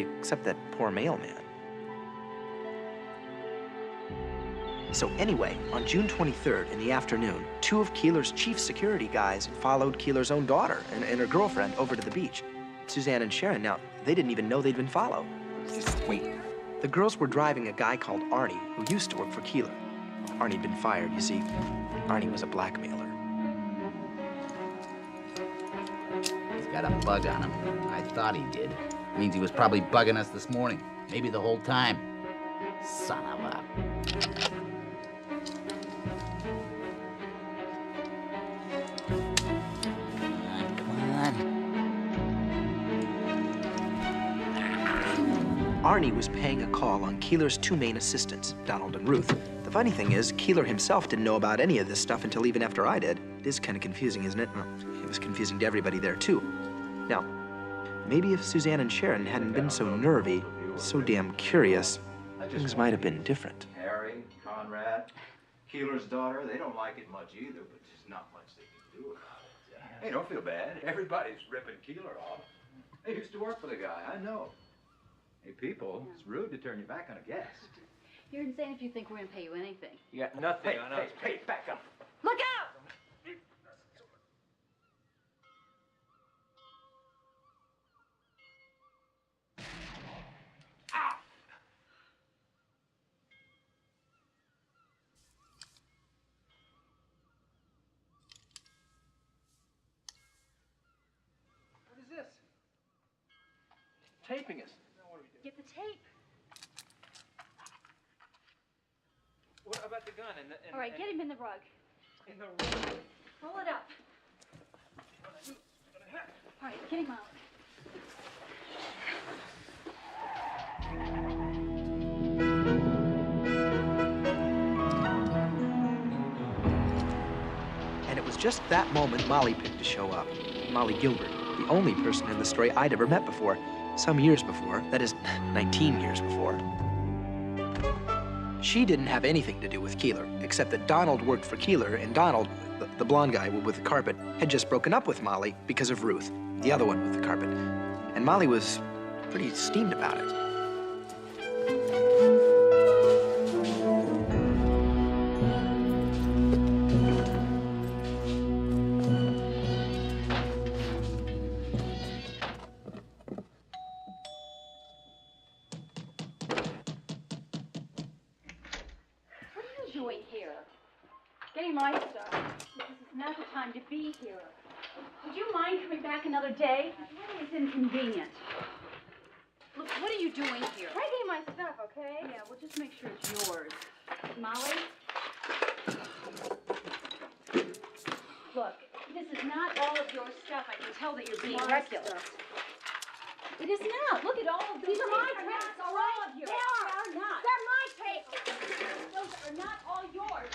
except that poor mailman. So anyway, on June 23rd in the afternoon, 2 of Keeler's chief security guys followed Keeler's own daughter and her girlfriend over to the beach. Suzanne and Sharon, now, they didn't even know they'd been followed. Wait, the girls were driving a guy called Arnie, who used to work for Keeler. Arnie'd been fired, you see. Arnie was a blackmailer. He's got a bug on him. I thought he did. Means he was probably bugging us this morning. Maybe the whole time. Son of a... Arnie was paying a call on Keeler's 2 main assistants, Donald and Ruth. The funny thing is, Keeler himself didn't know about any of this stuff until even after I did. It is kind of confusing, isn't it? Well, it was confusing to everybody there, too. Now, maybe if Suzanne and Sharon hadn't been so nervy, so damn curious, things might have been different. Harry, Conrad, Keeler's daughter, they don't like it much either, but there's not much they can do about it. Hey, don't feel bad. Everybody's ripping Keeler off. I used to work for the guy, I know. Hey, people, it's rude to turn your back on a guest. You're insane if you think we're gonna pay you anything. You got nothing on us. Hey, back up. Look out! What is this? Taping us. Get the tape. What about the gun? All right, get him in the rug. In the rug? Roll it up. All right, get him out. And it was just that moment Molly picked to show up. Molly Gilbert, the only person in the story I'd ever met before. Some years before, that is, 19 years before. She didn't have anything to do with Keeler, except that Donald worked for Keeler, and Donald, the blonde guy with the carpet, had just broken up with Molly because of Ruth, the other one with the carpet. And Molly was pretty steamed about it. Getting my stuff. This is not the time to be here. Would you mind coming back another day? It's inconvenient. Look, what are you doing here? Try getting my stuff, okay? Yeah, we'll just make sure it's yours. Molly? Look, this is not all of your stuff. I can tell that you're being reckless. It is not. Look at all of these. These are my tapes, all right? All of yours. They are not. They're my tapes. Those are not all yours.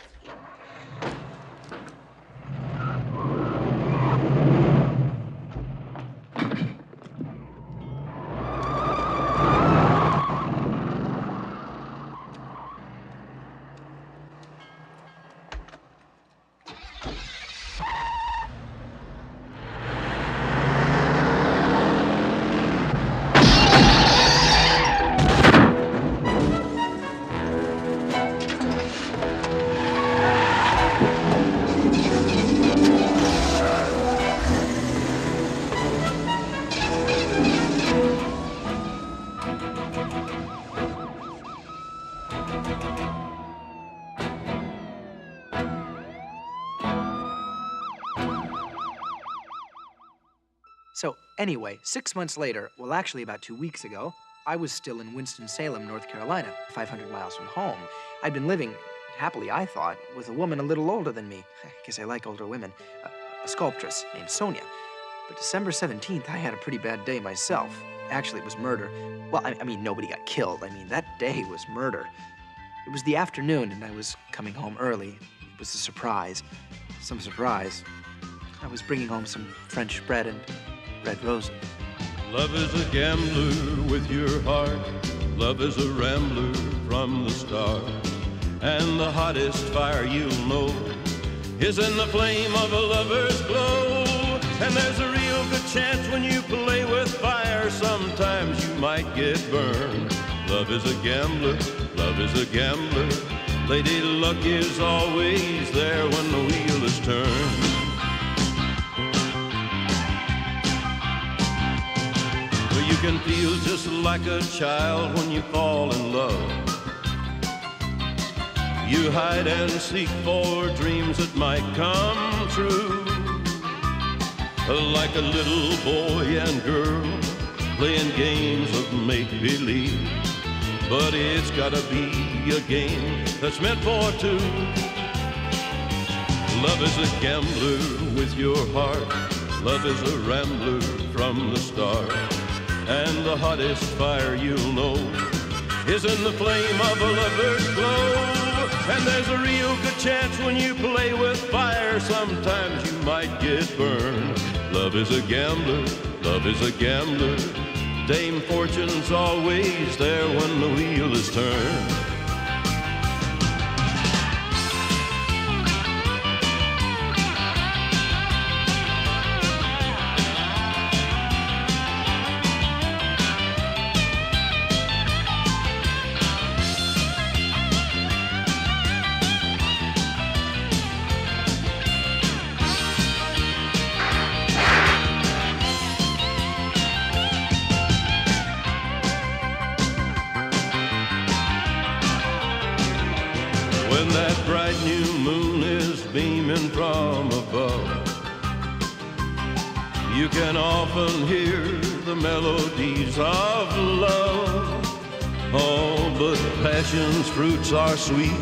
So anyway, 6 months later, well, actually about 2 weeks ago, I was still in Winston-Salem, North Carolina, 500 miles from home. I'd been living, happily I thought, with a woman a little older than me. I guess I like older women. A sculptress named Sonia. But December 17th, I had a pretty bad day myself. Actually, it was murder. Well, I mean, nobody got killed. I mean, that day was murder. It was the afternoon, and I was coming home early. It was a surprise. Some surprise. I was bringing home some French bread and red roses. Love is a gambler with your heart. Love is a rambler from the start. And the hottest fire you'll know is in the flame of a lover's glow. And there's a real good chance when you play with fire, sometimes you might get burned. Love is a gambler, love is a gambler. Lady Luck is always there when the wheel is turned. Well, you can feel just like a child when you fall in love. You hide and seek for dreams that might come true. Like a little boy and girl playing games of make-believe. But it's gotta be a game that's meant for two. Love is a gambler with your heart. Love is a rambler from the start. And the hottest fire you'll know is in the flame of a lover's glow. And there's a real good chance when you play with fire, sometimes you might get burned. Love is a gambler, love is a gambler. Dame Fortune's always there when the wheel is turned. When that bright new moon is beaming from above, you can often hear the melodies of love. Oh, but passion's fruits are sweet,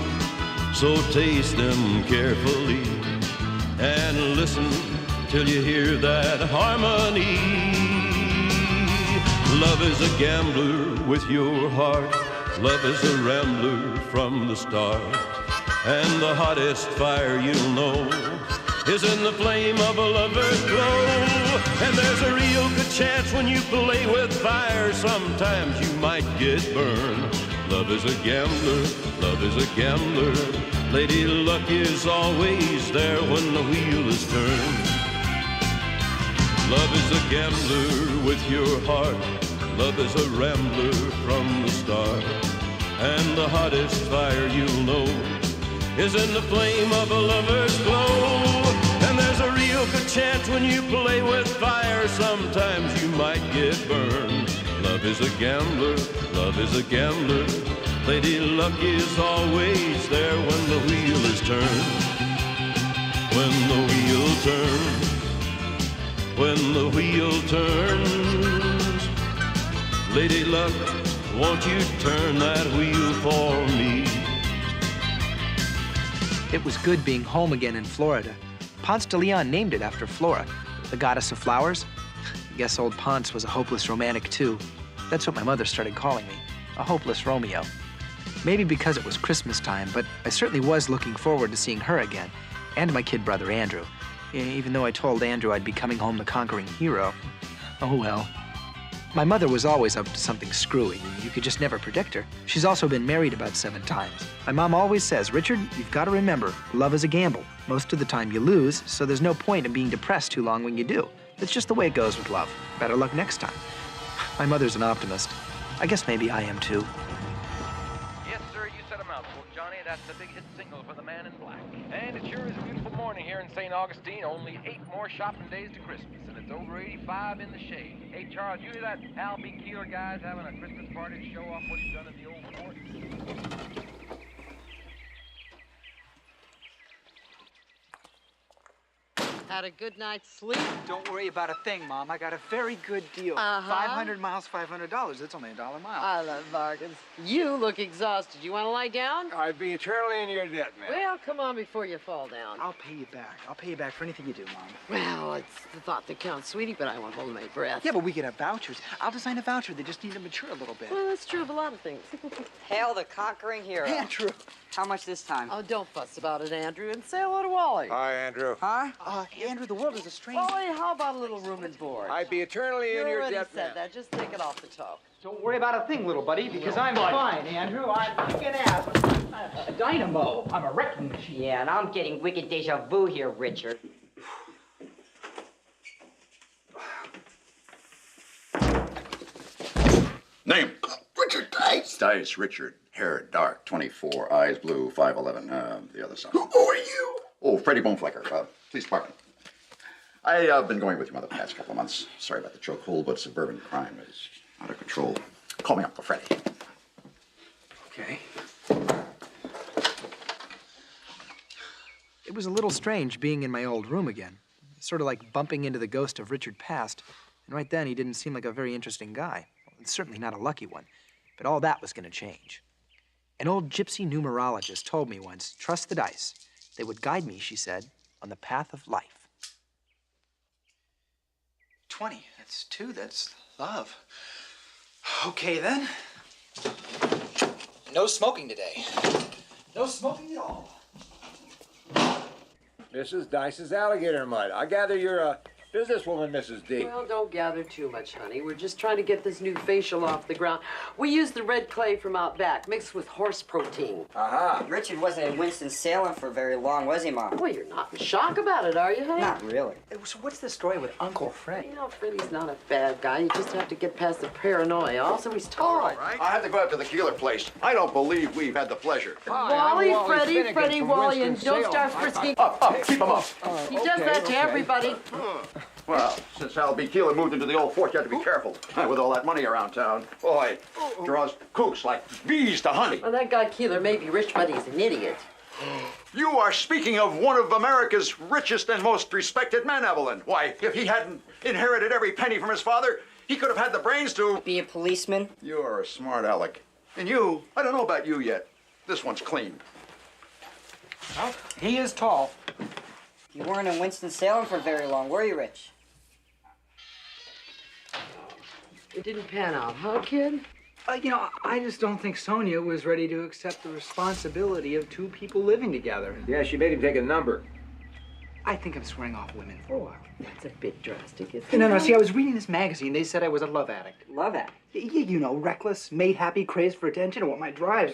so taste them carefully and listen till you hear that harmony. Love is a gambler with your heart. Love is a rambler from the start. And the hottest fire you'll know is in the flame of a lover's glow. And there's a real good chance when you play with fire, sometimes you might get burned. Love is a gambler, love is a gambler. Lady Luck is always there when the wheel is turned. Love is a gambler with your heart. Love is a rambler from the start. And the hottest fire you'll know is in the flame of a lover's glow. And there's a real good chance when you play with fire, sometimes you might get burned. Love is a gambler, love is a gambler. Lady Luck is always there when the wheel is turned. When the wheel turns, when the wheel turns. Lady Luck, won't you turn that wheel for me? It was good being home again in Florida. Ponce de Leon named it after Flora, the goddess of flowers. I guess old Ponce was a hopeless romantic, too. That's what my mother started calling me, a hopeless Romeo. Maybe because it was Christmas time, but I certainly was looking forward to seeing her again, and my kid brother, Andrew. Even though I told Andrew I'd be coming home the conquering hero. Oh, well. My mother was always up to something screwy. You could just never predict her. She's also been married about 7 times. My mom always says, Richard, you've got to remember, love is a gamble. Most of the time you lose, so there's no point in being depressed too long when you do. It's just the way it goes with love. Better luck next time. My mother's an optimist. I guess maybe I am too. Yes, sir, you said a mouthful, Johnny. That's the big hit single for the Man in Black. And it sure is a beautiful morning here in St. Augustine. Only 8 more shopping days to Christmas, and it's over 85 in the shade. Hey, Charles, you hear that Al B. Keeler guy's having a Christmas party to show off what he's done in the old fort? Had a good night's sleep? Don't worry about a thing, Mom. I got a very good deal. Uh-huh. 500 miles, $500. That's only $1 a mile. I love bargains. You look exhausted. You want to lie down? I'd be eternally in your debt, man. Well, come on before you fall down. I'll pay you back. I'll pay you back for anything you do, Mom. Well, it's the thought that counts, sweetie, but I won't hold my breath. Yeah, but we could have vouchers. I'll design a voucher. They just need to mature a little bit. Well, that's true of a lot of things. Hail the conquering hero. Andrew. How much this time? Oh, don't fuss about it, Andrew, and say hello to Wally. Hi, Andrew. Huh? Andrew, the world is a strange... Wally, how about a little room and board? I'd be eternally in You your already debt, said man. that. Just take it off the top. Don't worry about a thing, little buddy, because I'm fine, Andrew. I'm kicking ass. A dynamo. I'm a wrecking machine. Yeah, and I'm getting wicked deja vu here, Richard. Name? Richard Dice. Dice, Richard. Hair dark, 24. Eyes blue, 5'11". The other side. Who are you? Oh, Freddie Boneflecker, police department. I've been going with your mother the past couple of months. Sorry about the chokehold, but suburban crime is out of control. Call me Uncle Freddie. Okay. It was a little strange being in my old room again. Sort of like bumping into the ghost of Richard Past. And right then, he didn't seem like a very interesting guy. Certainly not a lucky one. But all that was going to change. An old gypsy numerologist told me once, trust the dice. They would guide me, she said, on the path of life. 20, that's 2, that's love. Okay, then. No smoking today. No smoking at all. Mrs. Dice's alligator mud. I gather you're a businesswoman, Mrs. D. Well, don't gather too much, honey. We're just trying to get this new facial off the ground. We used the red clay from out back, mixed with horse protein. Aha. Richard wasn't in Winston-Salem for very long, was he, Mom? Well, you're not in shock about it, are you, honey? Not really. So what's the story with Uncle Fred? You know, Freddie's not a bad guy. You just have to get past the paranoia. Also, he's tall. I have to go out to the Keeler place. I don't believe we've had the pleasure. Wally, Freddie, Wally, and don't start frisking. Up, keep him up. He does that to everybody. Well, since Hal B. Keeler moved into the old fort, you have to be careful. With all that money around town, boy, draws kooks like bees to honey. Well, that guy Keeler may be rich, but he's an idiot. You are speaking of one of America's richest and most respected men, Evelyn. Why, if he hadn't inherited every penny from his father, he could have had the brains to... Be a policeman? You're a smart aleck. And you, I don't know about you yet. This one's clean. Well, he is tall. You weren't in Winston-Salem for very long, were you, Rich? It didn't pan out, huh, kid? I just don't think Sonia was ready to accept the responsibility of 2 people living together. Yeah, she made him take a number. I think I'm swearing off women for a while. That's a bit drastic, isn't it? No, see, I was reading this magazine. They said I was a love addict. Love addict? You know, reckless, made happy, crazed for attention. What my drives,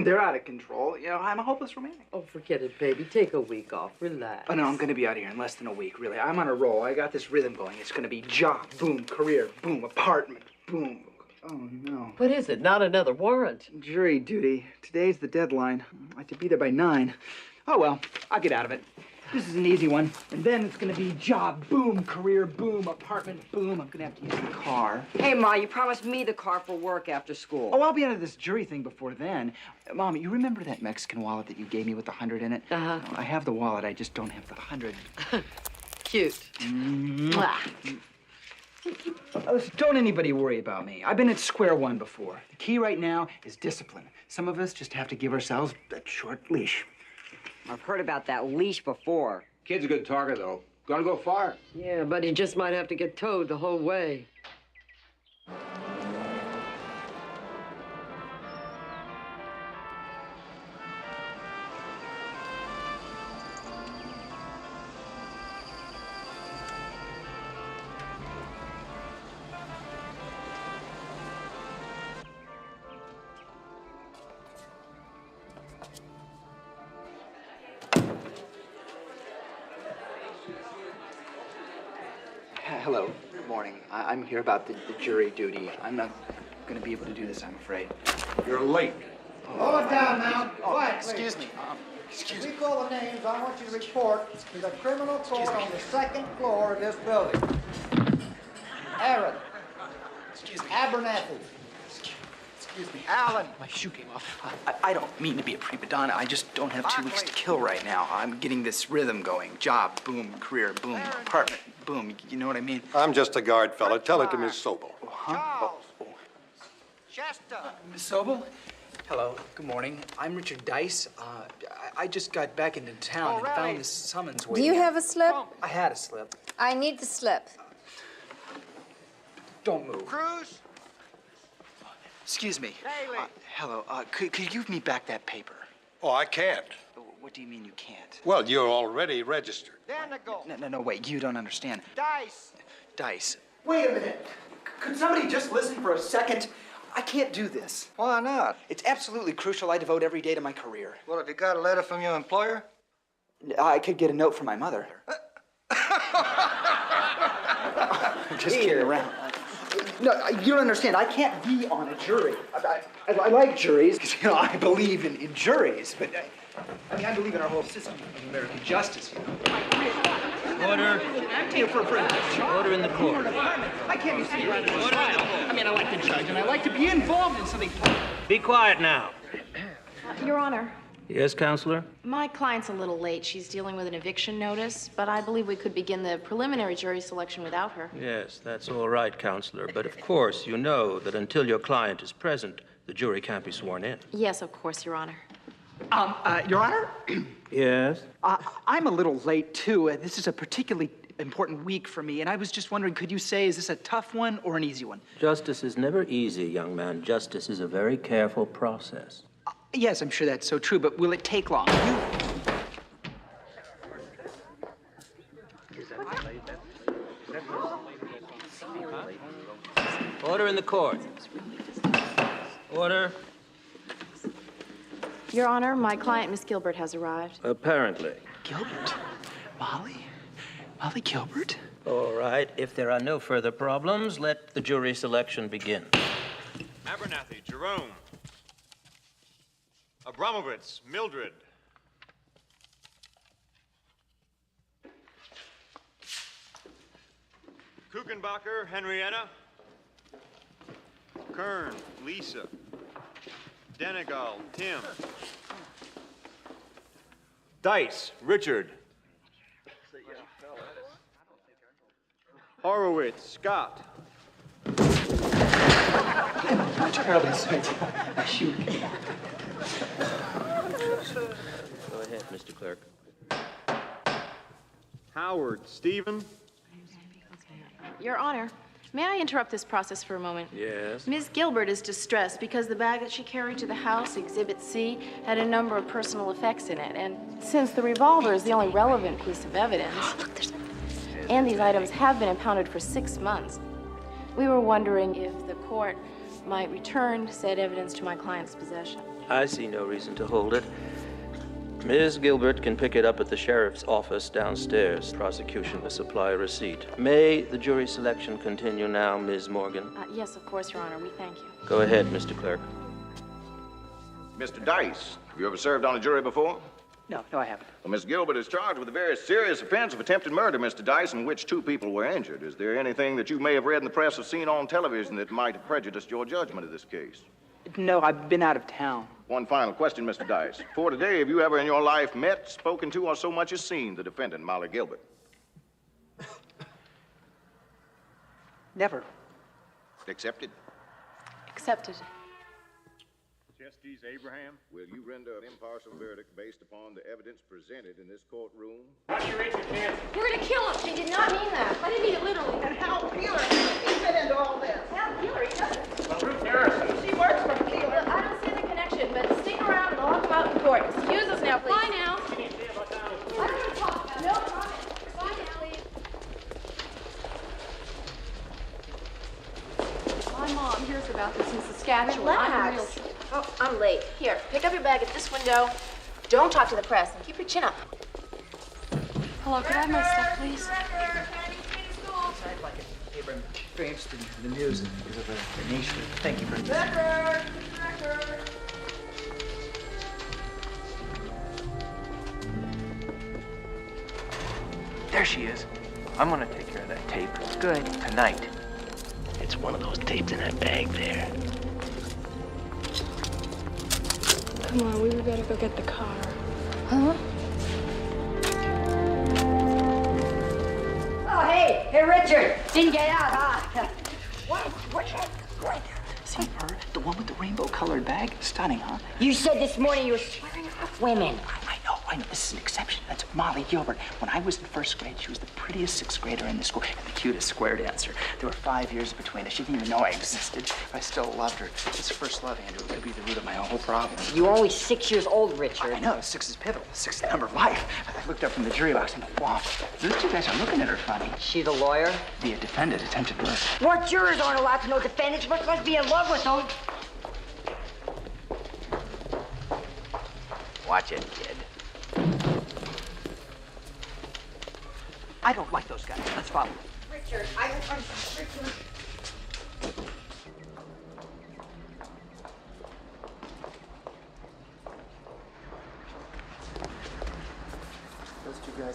they're out of control. I'm a hopeless romantic. Oh, forget it, baby. Take a week off. Relax. Oh, no, I'm going to be out of here in less than a week, really. I'm on a roll. I got this rhythm going. It's going to be job, boom, career, boom, apartment, boom. Oh, no. What is it? Not another warrant? Jury duty. Today's the deadline. I have to be there by 9. Oh, well, I'll get out of it. This is an easy one. And then it's going to be job, boom, career, boom, apartment, boom. I'm going to have to use the car. Hey, Ma, you promised me the car for work after school. Oh, I'll be out of this jury thing before then. Mom, you remember that Mexican wallet that you gave me with the 100 in it? Uh-huh. I have the wallet. I just don't have the 100. Cute. Mwah. Listen, don't anybody worry about me. I've been at square one before. The key right now is discipline. Some of us just have to give ourselves a short leash. I've heard about that leash before. Kid's a good talker, though. Gonna go far. Yeah, but he just might have to get towed the whole way. Hello, good morning. I'm here about the jury duty. I'm not going to be able to do this, I'm afraid. You're late. Hold it down now. Quiet, excuse me. As we call the names, I want you to report to the criminal court on the 2nd floor of this building. Aaron. Excuse me. Abernathy. Excuse me. Allen. My shoe came off. I don't mean to be a prima donna. I just don't have 2 weeks to kill right now. I'm getting this rhythm going. Job, boom, career, boom, apartment, boom. You know what I mean? I'm just a guard fella. Tell it to Miss Sobel. Huh? Chester. Miss Sobel? Hello, good morning. I'm Richard Dice. I just got back into town and found this summons Do waiting. you have a slip? I had a slip. I need the slip. Don't move. Cruz. Excuse me. Daly. Hello, could you give me back that paper? Oh, I can't. What do you mean you can't? Well, you're already registered. Denigal. No, wait, you don't understand. Dice. Dice. Wait a minute. Could somebody just listen for a second? I can't do this. Why not? It's absolutely crucial. I devote every day to my career. Well, have you got a letter from your employer? I could get a note from my mother. I'm just kidding around. No, you don't understand. I can't be on a jury. I like juries because, I believe in juries, but I believe in our whole system of American justice, Order. Order in the court. I can't be sitting around in a trial. I like the judge, and I like to be involved in something. Be quiet now. Your Honor, Yes, Counselor? my client's a little late. She's dealing with an eviction notice, but I believe we could begin the preliminary jury selection without her. Yes, that's all right, Counselor. But of course, you know that until your client is present, the jury can't be sworn in. Yes, of course, Your Honor. Your Honor? Yes? I'm a little late, too. This is a particularly important week for me, and I was just wondering, could you say, is this a tough one or an easy one? Justice is never easy, young man. Justice is a very careful process. Yes, I'm sure that's so true, but will it take long? Order in the court. Order. Your Honor, my client, Miss Gilbert, has arrived. Apparently. Gilbert? Molly? Molly Gilbert? All right. If there are no further problems, let the jury selection begin. Abernathy, Jerome. Abramovitz, Mildred. Kuchenbacher, Henrietta. Kern, Lisa. Denegal, Tim. Dice, Richard. Horowitz, Scott. I'm terribly sorry. Shoot. Go ahead, Mr. Clerk. Howard, Stephen. Your Honor, may I interrupt this process for a moment? Yes? Ms. Gilbert is distressed because the bag that she carried to the house, Exhibit C, had a number of personal effects in it. And since the revolver is the only relevant piece of evidence, and these items have been impounded for 6 months, we were wondering if the court might return said evidence to my client's possession. I see no reason to hold it. Ms. Gilbert can pick it up at the sheriff's office downstairs. Prosecution will supply a receipt. May the jury selection continue now, Ms. Morgan? Yes, of course, Your Honor. We thank you. Go ahead, Mr. Clerk. Mr. Dice, have you ever served on a jury before? No, I haven't. Well, Miss Gilbert is charged with a very serious offense of attempted murder, Mr. Dice, in which 2 people were injured. Is there anything that you may have read in the press or seen on television that might have prejudiced your judgment of this case? No, I've been out of town. One final question, Mr. Dice. For today, have you ever in your life met, spoken to, or so much as seen the defendant, Molly Gilbert? Never. Accepted? Accepted. Justice Abraham. Will you render an impartial verdict based upon the evidence presented in this courtroom? We're gonna kill him. She did not mean that. I didn't mean it literally. And how Keeler fit into all this? How Keeler doesn't. Well, Ruth Harrison. She works for Keeler. Well, I don't see the connection, but stick around and I'll come out in court. Excuse us now, please. Bye now. I don't want to talk about it. No comment. Bye now, please. My mom hears about this in Saskatchewan. Relax. Oh, I'm late. Here, pick up your bag at this window. Don't talk to the press and keep your chin up. Hello, could I have my stuff, please? I'd like it. Abraham, very interested in the news because of the nation. Thank you very much. There she is. I'm gonna take care of that tape. Good. Tonight. It's one of those tapes in that bag there. Come on, we better go get the car. Huh? Oh, hey, Richard. Didn't get out, huh? What's that? See her? The one with the rainbow-colored bag? Stunning, huh? You said this morning you were swearing off women. I know. This is an exception. That's Molly Gilbert. When I was in 1st grade, she was the prettiest 6th grader in the school and the cutest square dancer. There were 5 years between us. She didn't even know I existed. I still loved her. This first love, Andrew, could be the root of my whole problem. You're only 6 years old, Richard. I know. 6 is pivotal. 6 is the number of life. I looked up from the jury box and thought, wow, those 2 guys are looking at her funny. She the lawyer? The defendant attempted murder. What jurors aren't allowed to know defendants? We're supposed to be in love with them. Watch it, kid. I don't like those guys. Let's follow them. Richard, Richard.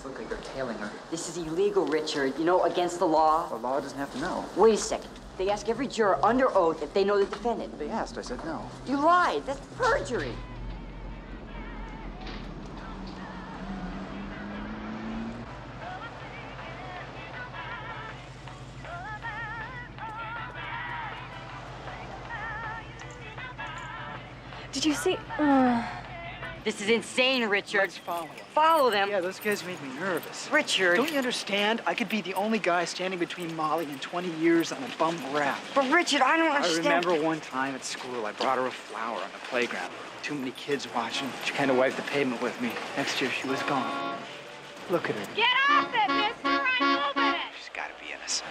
guys look like they're tailing her. This is illegal, Richard. You know, against the law. The law doesn't have to know. Wait a second. They ask every juror under oath if they know the defendant. They asked. I said no. You lied. That's perjury. Did you see? This is insane, Richard. Let's follow them. Follow them? Yeah, those guys make me nervous. Richard. Don't you understand? I could be the only guy standing between Molly and 20 years on a bum rap. But Richard, I don't understand. I remember one time at school, I brought her a flower on the playground. Too many kids watching. She kind of wiped the pavement with me. Next year, she was gone. Look at her. Get off it, mister! I'm moving it! She's got to be innocent.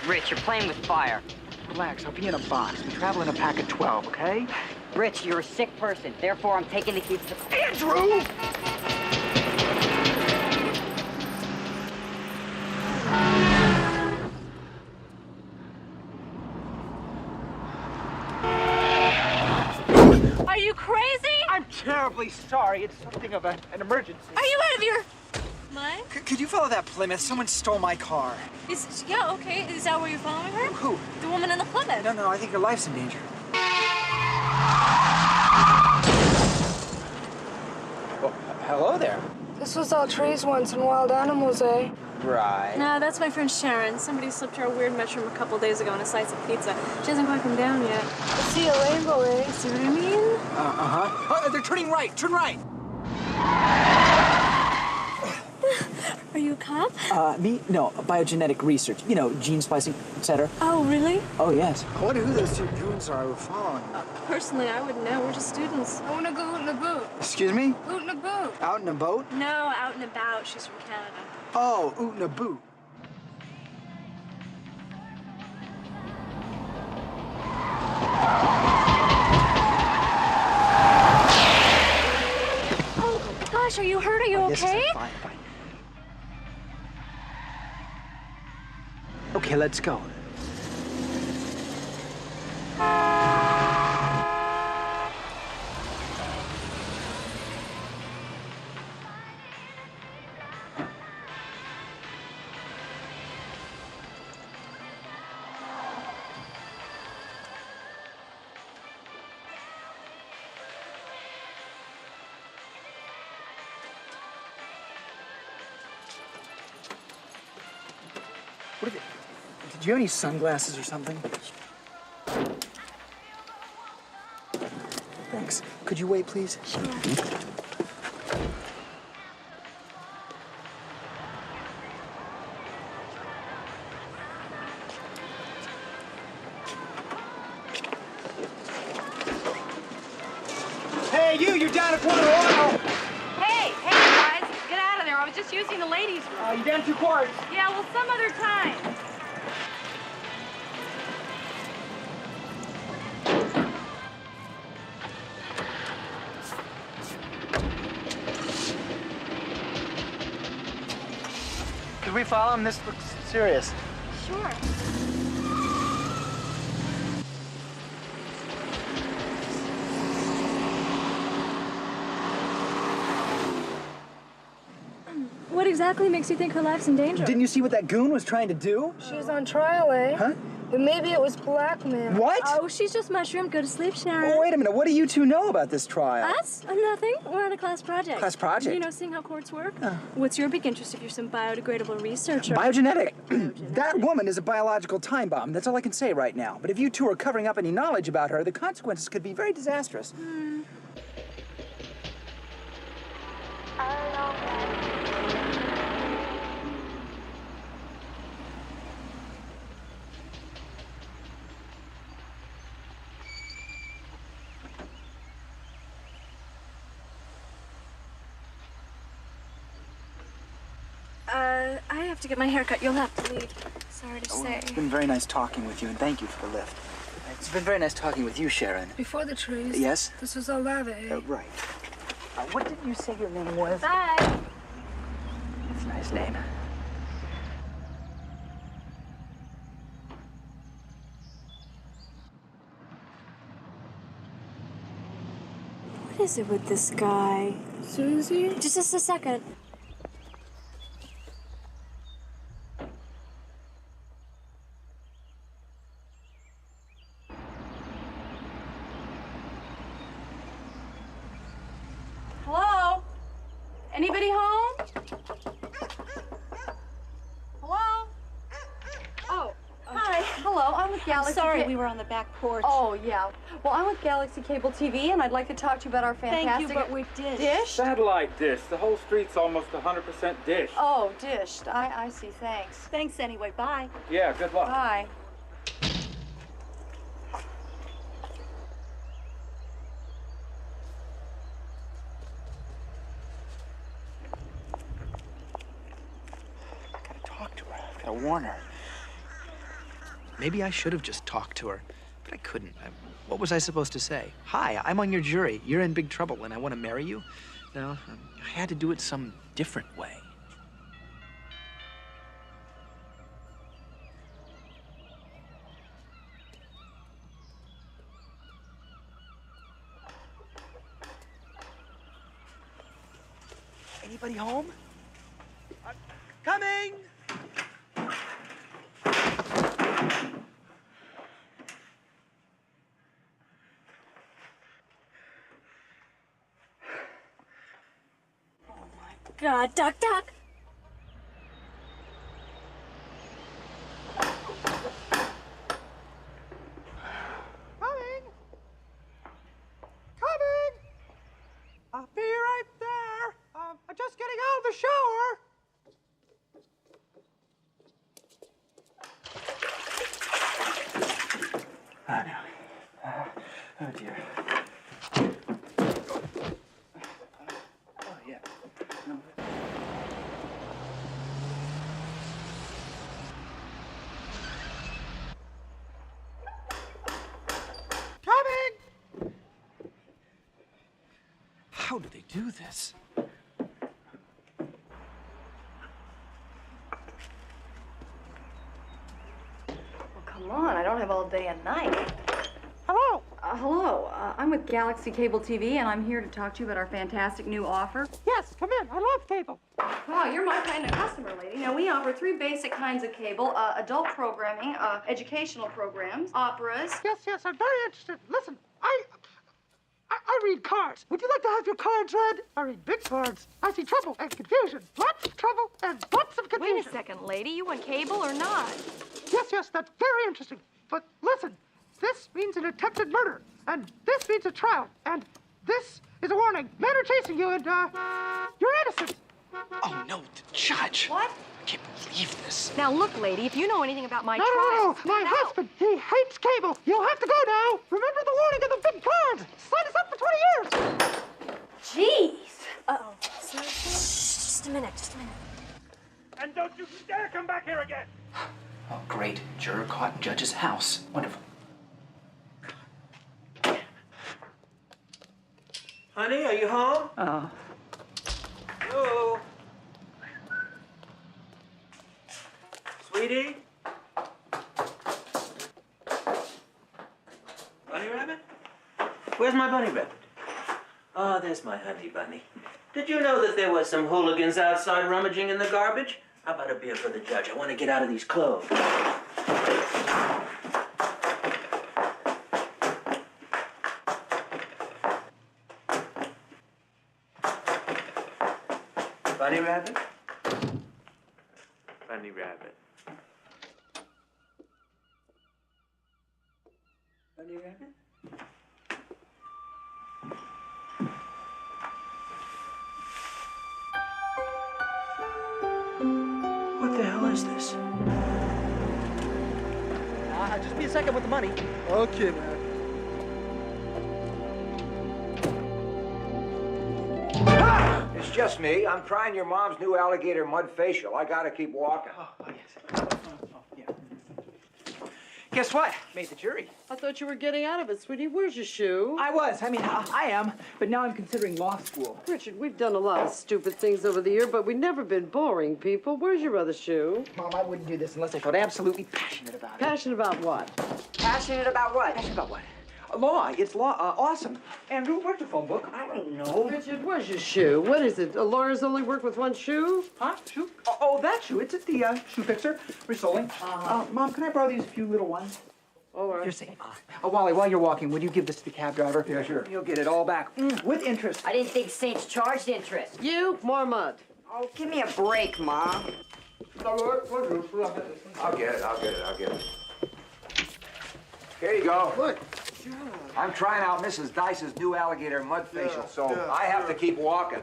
Rich, you're playing with fire. Relax, I'll be in a box. We travel in a pack of 12, okay? Rich, you're a sick person. Therefore, I'm taking the keys to... Andrew! Are you crazy? I'm terribly sorry. It's something of an emergency. Are you out of your mind? Could you follow that Plymouth? Someone stole my car. Yeah, okay. Is that where you're following her? Who? The woman in the Plymouth. No, I think her life's in danger. Well, hello there. This was all trees once and wild animals, eh? Right. No, that's my friend Sharon. Somebody slipped her a weird mushroom a couple days ago and a slice of pizza. She hasn't quite come down yet. I see a rainbow, eh? See what I mean? Uh-huh. They're turning right. Turn right. Are you a cop? Me? No, biogenetic research. You know, gene splicing, etc. Oh, really? Oh, yes. I wonder who those two goons are we're following. Personally, I wouldn't know. We're just students. I want to go out in a boat. Excuse me? Out in a boat. Out in a boat? No, out and about. She's from Canada. Oh, oot in a boot. Oh, gosh, are you hurt? Are you okay? Yes, fine. Okay, let's go. What are they? Did you have any sunglasses or something? Thanks. Could you wait, please? Sure. Hey, you're down a quarter oil. Hey, guys, get out of there. I was just using the ladies' room. You're down 2 quarts. Yeah, well, some other time. Could we follow him? This looks serious. Sure. What exactly makes you think her life's in danger? Didn't you see what that goon was trying to do? She's on trial, eh? Huh? But maybe it was blackmail. What? Oh, she's just mushroom. Go to sleep, Sharon. Oh, wait a minute. What do you two know about this trial? Us? Nothing. We're on a class project. Class project? You know, seeing how courts work? What's your big interest if you're some biodegradable researcher? Biogenetic. That woman is a biological time bomb. That's all I can say right now. But if you two are covering up any knowledge about her, the consequences could be very disastrous. I have to get my hair cut. You'll have to leave. Sorry to say. It's been very nice talking with you, and thank you for the lift. It's been very nice talking with you, Sharon. Before the trees. Yes? This was all lava, eh? Right. What did you say your name was? Bye. That's a nice name. What is it with this guy? Susie? Just a second. Anybody home? Hello? Oh, hi. Hello, I'm with Galaxy. Sorry, we were on the back porch. Oh, yeah. Well, I'm with Galaxy Cable TV, and I'd like to talk to you about our fantastic... Thank you, but we're dish. Dish? Satellite dish. The whole street's almost 100% dish. Oh, dished. I see. Thanks. Thanks anyway. Bye. Yeah, good luck. Bye. I've got to warn her. Maybe I should have just talked to her, but I couldn't. What was I supposed to say? Hi, I'm on your jury. You're in big trouble, and I want to marry you? No, I had to do it some different way. Anybody home? Coming! God, duck, duck. Coming! Coming! I'll be right there. I'm just getting out of the shower. Oh, no. Oh, dear. Oh, yeah. No. Coming! How do they do this? Come on, I don't have all day and night. Hello. Hello, I'm with Galaxy Cable TV, and I'm here to talk to you about our fantastic new offer. Yes, come in. I love cable. Wow, you're my kind of customer, lady. Now, we offer 3 basic kinds of cable, adult programming, educational programs, operas. Yes, I'm very interested. Listen, I read cards. Would you like to have your cards read? I read big cards. I see trouble and confusion. Lots of trouble and lots of confusion. Wait a second, lady. You want cable or not? Yes, that's very interesting. But listen, this means an attempted murder, and this means a trial, and this is a warning. Men are chasing you, and, you're innocent. Oh, no, the judge. What? I can't believe this. Now, look, lady, if you know anything about my No, my husband, he hates cable. You'll have to go now. Remember the warning of the big cards. Sign us up for 20 years. Jeez. Uh-oh. Sir, just a minute. And don't you dare come back here again! Oh, great. Juror caught in judge's house. Wonderful. Honey, are you home? Hello? Sweetie? Bunny rabbit? Where's my bunny rabbit? Oh, there's my honey bunny. Did you know that there was some hooligans outside rummaging in the garbage? How about a beer for the judge? I want to get out of these clothes. Bunny rabbit? Bunny rabbit. Bunny rabbit? What the hell is this? Just be a second with the money. Okay, man. It's just me. I'm trying your mom's new alligator mud facial. I gotta keep walking. Oh, yes. Yeah. Guess what? Made the jury. I thought you were getting out of it, sweetie. Where's your shoe? I am, but now I'm considering law school. Richard, we've done a lot of stupid things over the year, but we've never been boring people. Where's your other shoe? Mom, I wouldn't do this unless I felt absolutely passionate about it. Passionate about what? Passionate about what? Passionate about what? Law. It's law. Awesome. Andrew, where's your phone book? I don't know. Richard, where's your shoe? What is it? Lawyers only work with one shoe? Huh? Shoe? Oh, that shoe. It's at the shoe fixer. Resoling. Mom, can I borrow these few little ones? All right. You're safe. Oh, Wally, while you're walking, would you give this to the cab driver? Yeah, sure. You'll get it all back with interest. I didn't think Saints charged interest. You, more mud. Oh, give me a break, Mom. I'll get it. Here you go. Look. I'm trying out Mrs. Dice's new alligator mud facial, so I have to keep walking.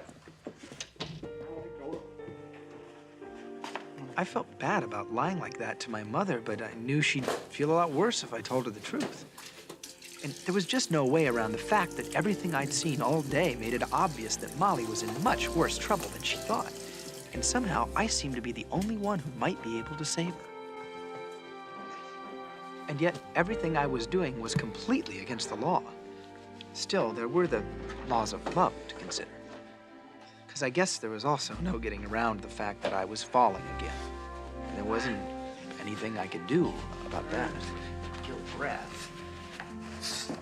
I felt bad about lying like that to my mother, but I knew she'd feel a lot worse if I told her the truth. And there was just no way around the fact that everything I'd seen all day made it obvious that Molly was in much worse trouble than she thought. And somehow I seemed to be the only one who might be able to save her. And yet everything I was doing was completely against the law. Still, there were the laws of love to consider. Because I guess there was also no getting around the fact that I was falling again. And there wasn't anything I could do about that. Your breath. See,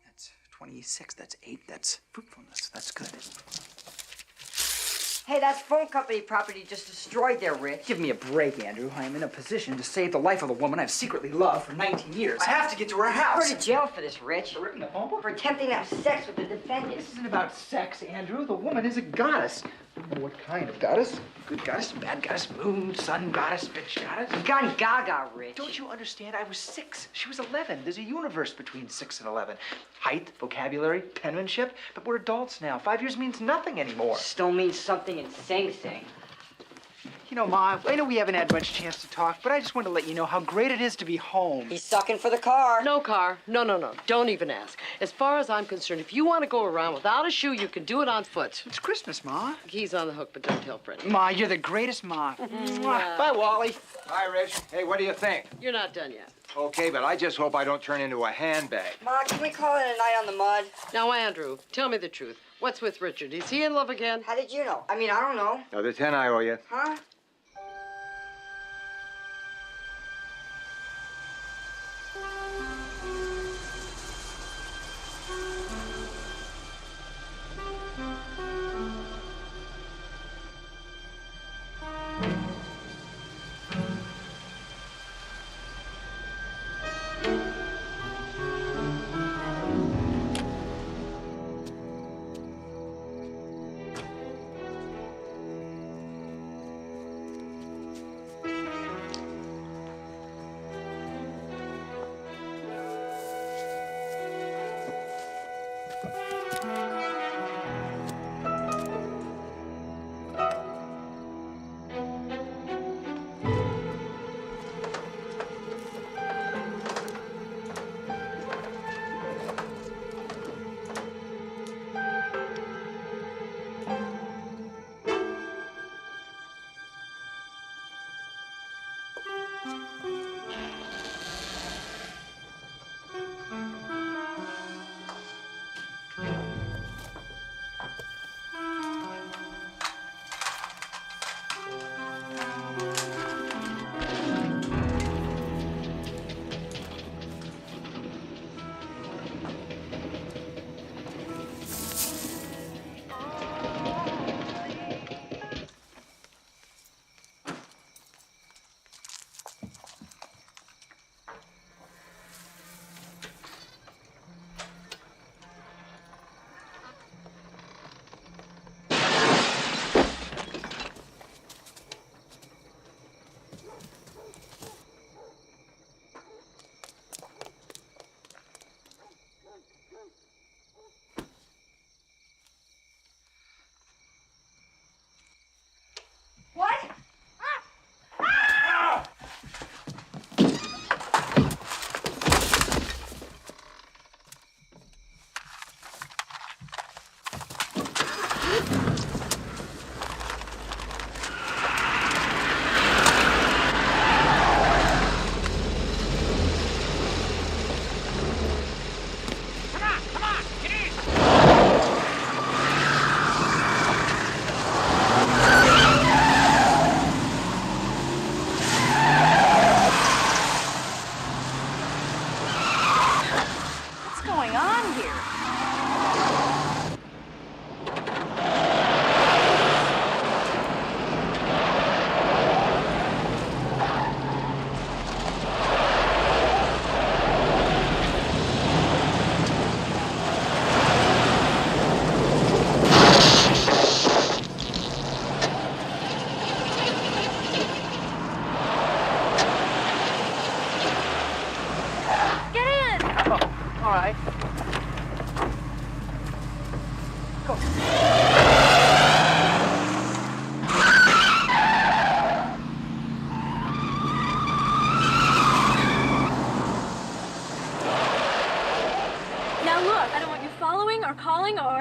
that's 26, that's 8, that's fruitfulness, that's good. Hey, that's phone company property just destroyed there, Rich. Give me a break, Andrew. I am in a position to save the life of a woman I've secretly loved for 19 years. I have to get to her house. Go to jail for this, Rich. For ripping the phone book? For attempting to have sex with the defendant. This isn't about sex, Andrew. The woman is a goddess. I don't know what kind of goddess. Good goddess, bad goddess, moon, sun goddess, bitch goddess. Gone gaga, Rich. Don't you understand? I was 6. She was 11. There's a universe between 6 and 11. Height, vocabulary, penmanship. But we're adults now. 5 years means nothing anymore. Still means something in Sing Sing. You know, Ma, I know we haven't had much chance to talk, but I just want to let you know how great it is to be home. He's sucking for the car. No car. No. Don't even ask. As far as I'm concerned, if you want to go around without a shoe, you can do it on foot. It's Christmas, Ma. He's on the hook, but don't tell Freddie. Ma, you're the greatest Ma. Bye, Wally. Hi, Rich. Hey, what do you think? You're not done yet. Okay, but I just hope I don't turn into a handbag. Ma, can we call it a night on the mud? Now, Andrew, tell me the truth. What's with Richard? Is he in love again? How did you know? I mean, I don't know. Another 10 I owe you. Huh?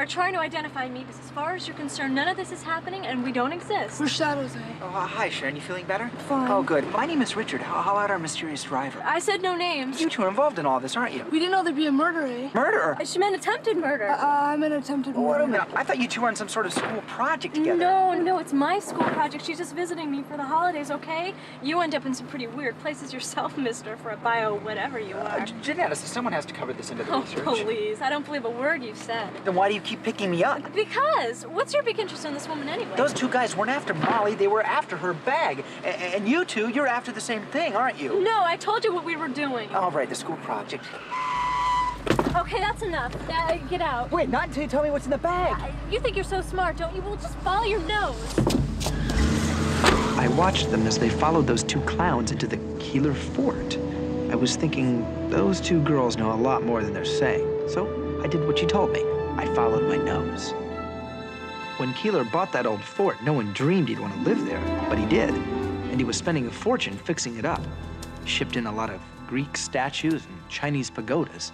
trying to identify me because as far as you're concerned, none of this is happening and we don't exist. We're shadows, eh? Oh, hi, Sharon. You feeling better? Fine. Oh, good. My name is Richard. How about our mysterious driver? I said no names. You two are involved in all this, aren't you? We didn't know there'd be a murder, eh? Murder? She meant attempted murder. I meant attempted murder. Wait a minute. I thought you two were on some sort of school project together. No, it's my school project. She's just visiting me for the holidays, okay? You end up in some pretty weird places yourself, mister, for a bio whatever you are. Janice, someone has to cover this into the research. Oh, please. I don't believe a word you've said. Then why do you keep picking me up? Because. What's your big interest in this woman anyway? Those two guys weren't after Molly. They were after her bag. And you two, you're after the same thing, aren't you? No, I told you what we were doing. All right, the school project. Okay, that's enough. Get out. Wait, not until you tell me what's in the bag. You think you're so smart, don't you? Well, just follow your nose. I watched them as they followed those two clowns into the Keeler fort. I was thinking, those two girls know a lot more than they're saying. So I did what you told me. I followed my nose. When Keeler bought that old fort, no one dreamed he'd want to live there, but he did. And he was spending a fortune fixing it up. Shipped in a lot of Greek statues and Chinese pagodas.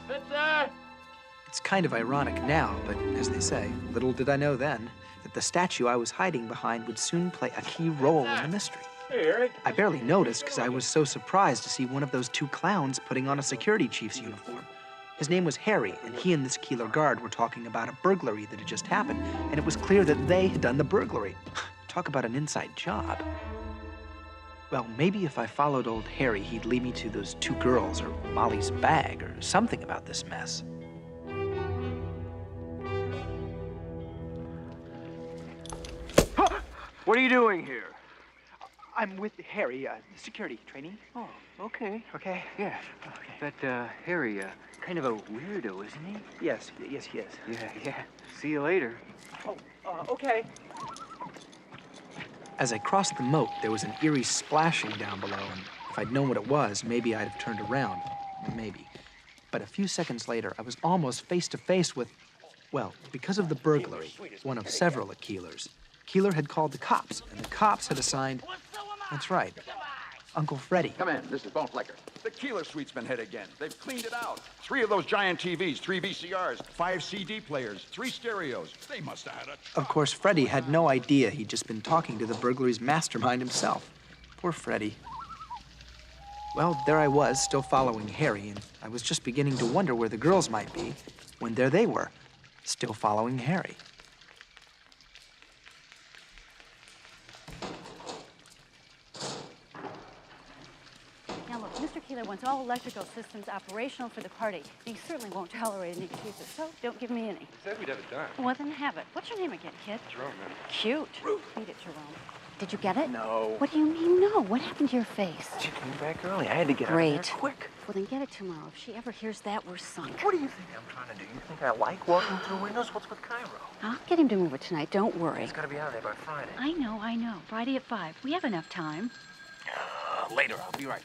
It's kind of ironic now, but as they say, little did I know then that the statue I was hiding behind would soon play a key role in the mystery. Hey, Eric. I barely noticed because I was so surprised to see one of those two clowns putting on a security chief's uniform. His name was Harry, and he and this Keeler guard were talking about a burglary that had just happened, and it was clear that they had done the burglary. Talk about an inside job. Well, maybe if I followed old Harry, he'd lead me to those two girls or Molly's bag or something about this mess. What are you doing here? I'm with Harry, security trainee. Oh, okay. Okay? Yeah. Okay. But, Harry, kind of a weirdo, isn't he? Yes, he is. Yeah. See you later. Oh, okay. As I crossed the moat, there was an eerie splashing down below, and if I'd known what it was, maybe I'd have turned around. Maybe. But a few seconds later, I was almost face to face with, well, because of the burglary, one of several at Keeler's. Keeler had called the cops, and the cops had assigned, that's right, Uncle Freddie. Come in, this is Bone Flecker. The Keeler suite's been hit again. They've cleaned it out. 3 of those giant TVs, 3 VCRs, 5 CD players, 3 stereos. They must have had a... Of course, Freddie had no idea he'd just been talking to the burglary's mastermind himself. Poor Freddie. Well, there I was, still following Harry, and I was just beginning to wonder where the girls might be, when there they were, still following Harry. Now look, Mr. Keeler wants all electrical systems operational for the party. He certainly won't tolerate any excuses, so don't give me any. Said we'd have it done. Well, then have it. What's your name again, kid? Jerome, man. Cute. Beat it, Jerome. Did you get it? No. What do you mean, no? What happened to your face? She came back early. I had to get out of there quick. Well, then get it tomorrow. If she ever hears that, we're sunk. What do you think I'm trying to do? You think I like walking through windows? What's with Cairo? I'll get him to move it tonight. Don't worry. He's got to be out of there by Friday. I know. Friday at 5. We have enough time. Later, I'll be right.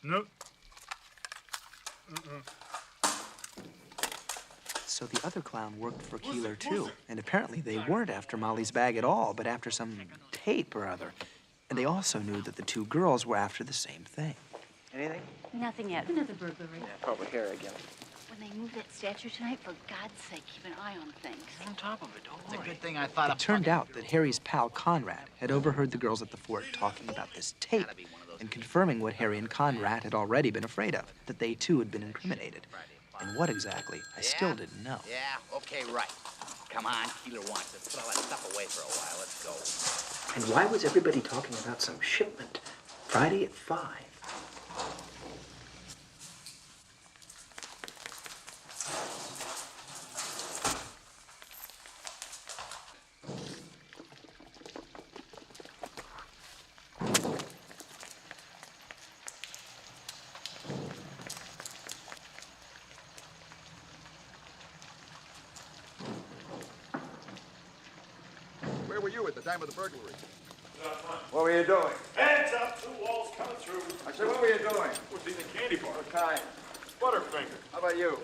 Nope. So the other clown worked for Keeler, too. And apparently they weren't after Molly's bag at all, but after some tape or other. And they also knew that the two girls were after the same thing. Anything? Nothing yet. Another burglary. Yeah, probably Harry again. When they move that statue tonight, for God's sake, keep an eye on things. Get on top of it, don't worry. It's a good thing I thought It turned out that Harry's pal Conrad had overheard the girls at the fort talking about this tape and confirming what Harry and Conrad had already been afraid of, that they too had been incriminated. And what exactly, I still didn't know. Yeah, okay, right. Come on, Keeler wants to put all that stuff away for a while. Let's go. And why was everybody talking about some shipment? Friday at 5. Where were you at the time of the burglary? What were you doing? Hands up, 2 walls coming through. I said, what were you doing? What's in the candy bar? What kind? Butterfinger. How about you?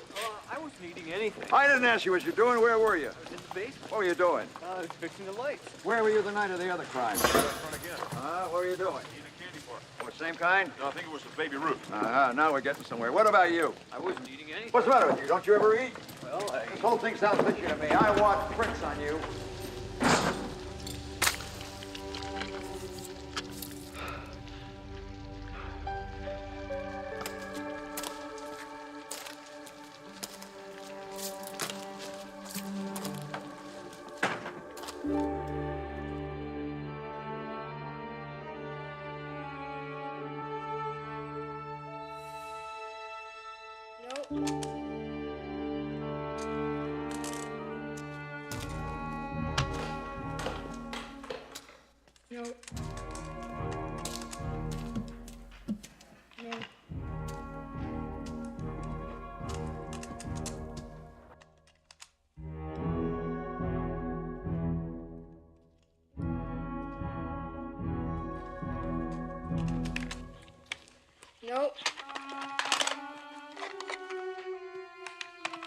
I wasn't eating anything. I didn't ask you what you're doing. Where were you? I was in the base. What were you doing? I was fixing the lights. Where were you the night of the other crime? What were you doing? Eating candy bar. What, same kind? No, I think it was the Baby Ruth. Now we're getting somewhere. What about you? I wasn't eating anything. What's the matter with you? Don't you ever eat? Well, This whole thing sounds fishy to me. I want prints on you. Nope.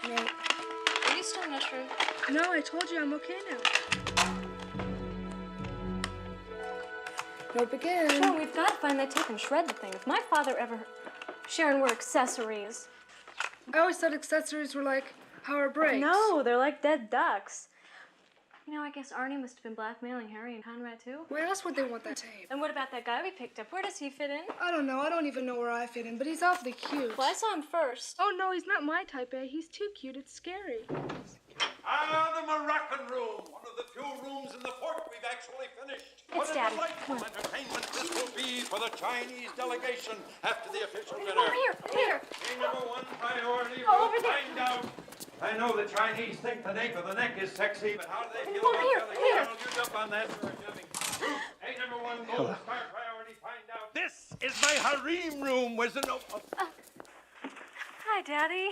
No. Are you still not sure? No, I told you I'm okay now. Nope again. Sure, we've got to find that tape and shred the thing. If my father ever... Sharon, we're accessories. I always thought accessories were like power brakes. No, they're like dead ducks. You know, I guess Arnie must have been blackmailing Harry and Conrad, too. Where else would they want that tape? And what about that guy we picked up? Where does he fit in? I don't know. I don't even know where I fit in, but he's awfully cute. Well, I saw him first. Oh, no, he's not my type A. He's too cute. It's scary. The Moroccan room. One of the few rooms in the fort we've actually finished. It's What a Daddy. delightful entertainment this will be for the Chinese delegation after the official dinner. Oh, here. Number one priority, Oh, we'll over there. find out. I know the Chinese think the nape of the neck is sexy, but how do they feel Over about here, belly? here. Well, you jump on that for a shoving. Hey, number one, gold star priority, find out. This is my harem room. Where's the note? Hi, Daddy.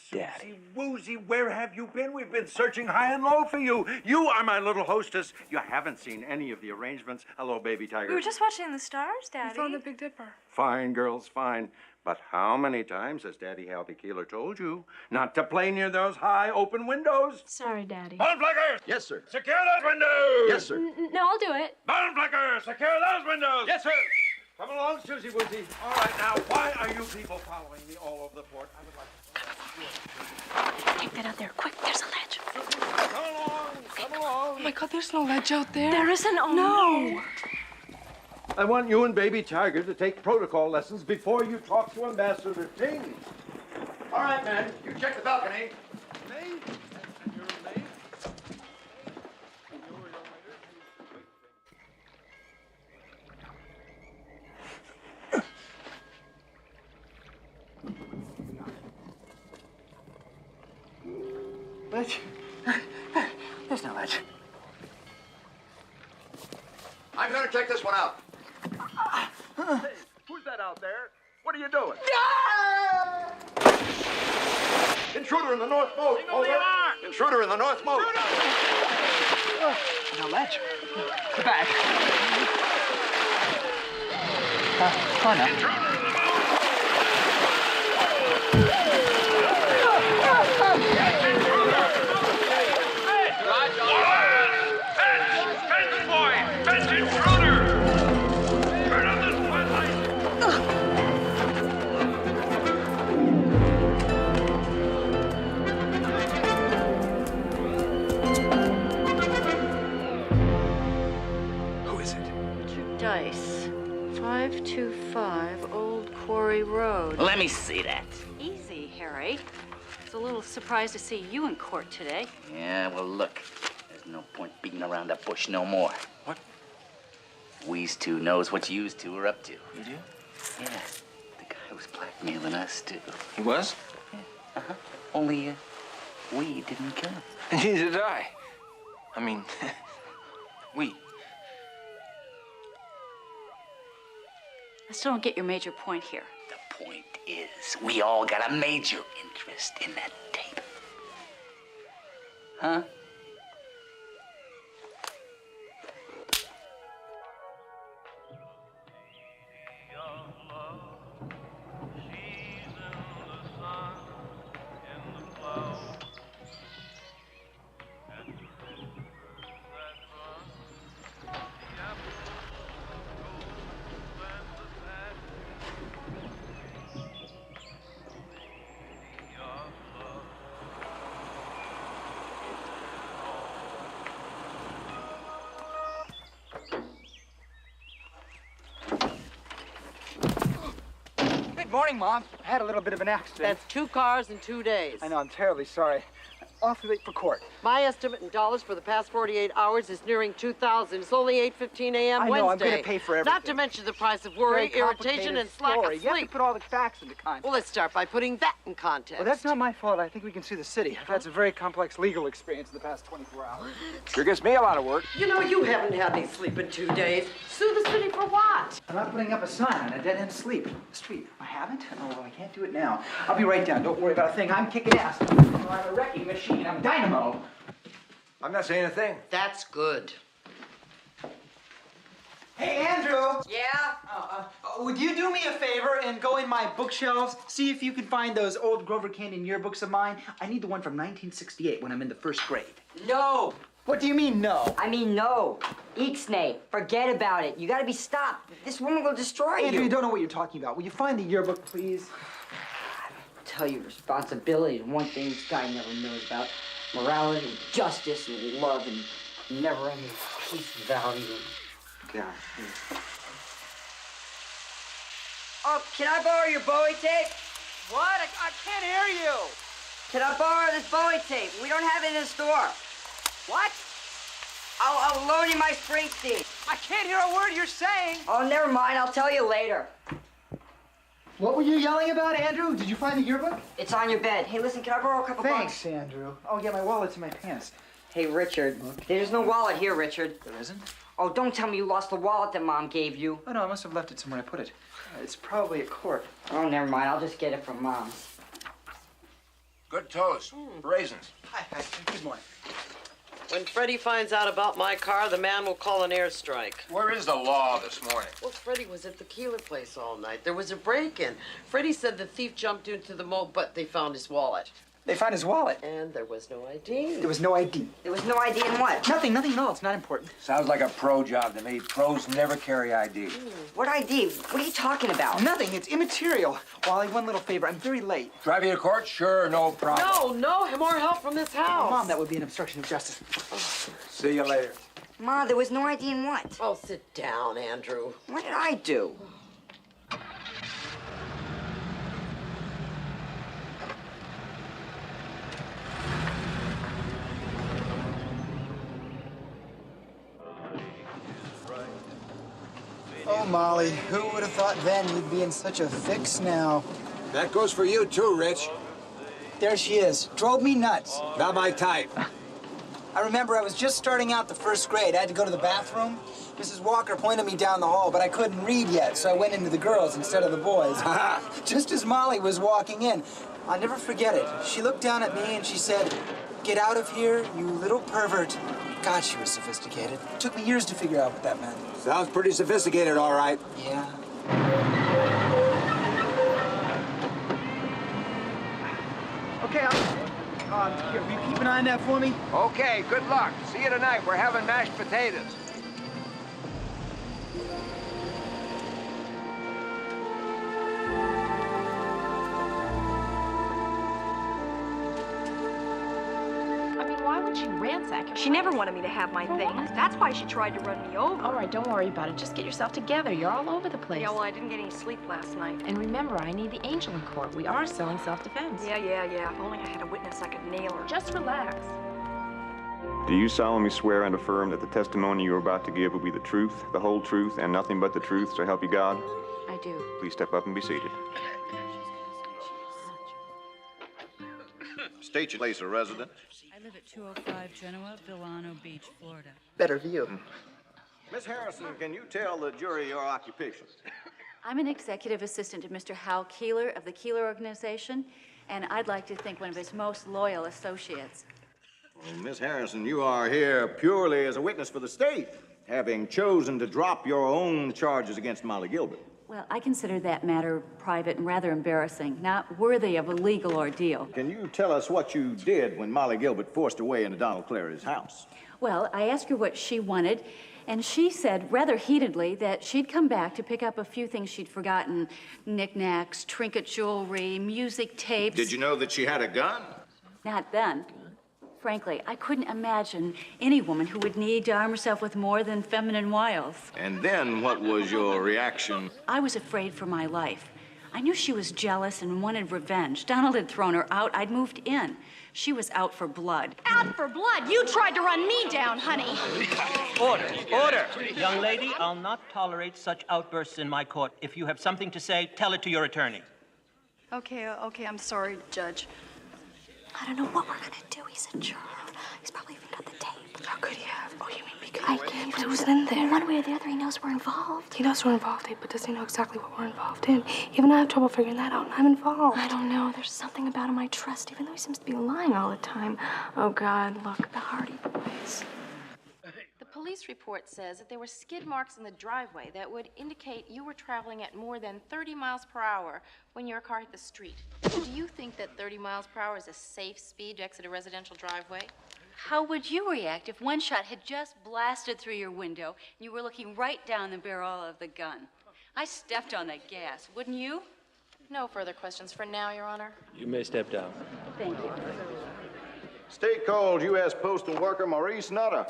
Susie Woozy, where have you been? We've been searching high and low for you. You are my little hostess. You haven't seen any of the arrangements. Hello, baby tiger. We were just watching the stars, Daddy. We found the Big Dipper. Fine, girls, fine. But how many times has Daddy Halby Keeler told you not to play near those high open windows? Sorry, Daddy. Bonflaggers! Yes, sir. Secure those windows! Yes, sir. No, I'll do it. Bonflaggers! Secure those windows! Yes, sir! Come along, Susie Woozy. All right, now, why are you people following me all over the fort? I would like to... Take that out there. Quick, there's a ledge. Come along, come along. Oh, my God, there's no ledge out there. There isn't. Oh, no. I want you and Baby Tiger to take protocol lessons before you talk to Ambassador Ting. All right, men. You check the balcony. Me? And you're a maid? Ledge? There's no ledge. I'm gonna check this one out. Hey, who's that out there? What are you doing? Intruder in the north moat. Over. Intruder in the north moat. No ledge. The back. Come on now. Dice. 525 Old Quarry Road. Let me see that. Easy, Harry. I was a little surprised to see you in court today. Yeah, well, look. There's no point beating around the bush no more. What? We's two knows what yous two are up to. You do? Yeah. The guy was blackmailing us, too. He was? Uh-huh. Only, we didn't kill him. Neither did I. I mean, we. I still don't get your major point here. The point is, we all got a major interest in that tape. Huh? morning, Mom. I had a little bit of an accident. That's 2 cars in 2 days. I know, I'm terribly sorry. Awfully late for court. My estimate in dollars for the past 48 hours is nearing 2,000. It's only 8:15 a.m. I know, Wednesday. I'm going to pay for everything. Not to mention the price of worry, Very irritation, and slack story. of You have to sleep. put all the facts into context. Well, let's start by putting that in context. Well, that's not my fault. I think we can sue the city. I've had some very complex legal experience in the past 24 hours. Sure gets me a lot of work. You know, you haven't had any sleep in 2 days. Sue the city for what? I'm not putting up a sign on a dead-end street. I haven't? Oh, well, I can't do it now. I'll be right down. Don't worry about a thing. I'm kicking ass. I'm a wrecking machine. I'm dynamo. I'm not saying a thing. That's good. Hey, Andrew. Yeah? Would you do me a favor and go in my bookshelves, see if you can find those old Grover Canyon yearbooks of mine? I need the one from 1968 when I'm in the 1st grade. No. What do you mean, no? I mean, no. Ixnay, forget about it. You gotta be stopped. This woman will destroy Andrew, you. you don't know what you're talking about. Will you find the yearbook, please? I tell you, responsibility is one thing this guy never knows about. Morality, justice, and love, and never-ending peace value. God. Oh, can I borrow your Bowie tape? What? I can't hear you. Can I borrow this Bowie tape? We don't have it in the store. What? I'll loan you my Springsteen. I can't hear a word you're saying. Oh, never mind. I'll tell you later. What were you yelling about, Andrew? Did you find the yearbook? It's on your bed. Hey, listen, can I borrow a couple bucks? Thanks, Andrew. Oh, yeah, my wallet's in my pants. Hey, Richard. There's no wallet here, Richard. There isn't? Oh, don't tell me you lost the wallet that Mom gave you. Oh, no, I must have left it somewhere I put it. It's probably at court. Oh, never mind. I'll just get it from Mom. Good toast. Raisins. Hi, good morning. When Freddie finds out about my car, the man will call an airstrike. Where is the law this morning? Well, Freddie was at the Keeler place all night. There was a break-in. Freddie said the thief jumped into the moat, but they found his wallet. They found his wallet. And there was no ID. There was no ID. There was no ID in what? Nothing at all. It's not important. Sounds like a pro job to me. Pros never carry ID. What ID? What are you talking about? Nothing. It's immaterial. Wally, one little favor. I'm very late. Drive you to court? Sure, no problem. No, more help from this house. Mom, that would be an obstruction of justice. See you later. Ma, there was no ID in what? Oh, sit down, Andrew. What did I do? Oh, Molly, who would have thought then you'd be in such a fix now? That goes for you, too, Rich. There she is. Drove me nuts. Not my type. I remember I was just starting out the 1st grade. I had to go to the bathroom. Mrs. Walker pointed me down the hall, but I couldn't read yet, so I went into the girls instead of the boys. Just as Molly was walking in, I'll never forget it. She looked down at me and she said, "Get out of here, you little pervert." God, she was sophisticated. It took me years to figure out what that meant. Sounds pretty sophisticated, all right. Yeah. Okay, here, will you keep an eye on that for me? Okay, good luck. See you tonight. We're having mashed potatoes. Why would she ransack it? She never wanted me to have my things. That's why she tried to run me over. All right, don't worry about it. Just get yourself together. You're all over the place. Yeah, well, I didn't get any sleep last night. And remember, I need the angel in court. We are selling self-defense. Yeah. If only I had a witness I could nail her. Just relax. Do you solemnly swear and affirm that the testimony you are about to give will be the truth, the whole truth, and nothing but the truth, so help you God? I do. Please step up and be seated. State your place of residence. I live at 205 Genoa, Villano Beach, Florida. Better view. Miss Harrison, can you tell the jury your occupation? I'm an executive assistant to Mr. Hal Keeler of the Keeler Organization, and I'd like to think one of his most loyal associates. Well, Miss Harrison, you are here purely as a witness for the state, having chosen to drop your own charges against Molly Gilbert. Well, I consider that matter private and rather embarrassing, not worthy of a legal ordeal. Can you tell us what you did when Molly Gilbert forced her way into Donald Clary's house? Well, I asked her what she wanted, and she said rather heatedly that she'd come back to pick up a few things she'd forgotten, knickknacks, trinket jewelry, music tapes. Did you know that she had a gun? Not then. Frankly, I couldn't imagine any woman who would need to arm herself with more than feminine wiles. And then what was your reaction? I was afraid for my life. I knew she was jealous and wanted revenge. Donald had thrown her out. I'd moved in. She was out for blood. Out for blood? You tried to run me down, honey. Order, order. Young lady, I'll not tolerate such outbursts in my court. If you have something to say, tell it to your attorney. Okay, I'm sorry, Judge. I don't know what we're gonna do. He's a juror. He's probably even got the tape. How could he have? Oh, you mean because I can't. But it was in there. One way or the other, he knows we're involved. He knows we're involved, but does he know exactly what we're involved in? Even I have trouble figuring that out, and I'm involved. I don't know. There's something about him I trust, even though he seems to be lying all the time. Oh, God, look, the Hardy boys. The police report says that there were skid marks in the driveway that would indicate you were traveling at more than 30 miles per hour when your car hit the street. Do you think that 30 miles per hour is a safe speed to exit a residential driveway? How would you react if one shot had just blasted through your window and you were looking right down the barrel of the gun? I stepped on that gas, wouldn't you? No further questions for now, Your Honor. You may step down. Thank you. State called U.S. Postal Worker Maurice Nutter.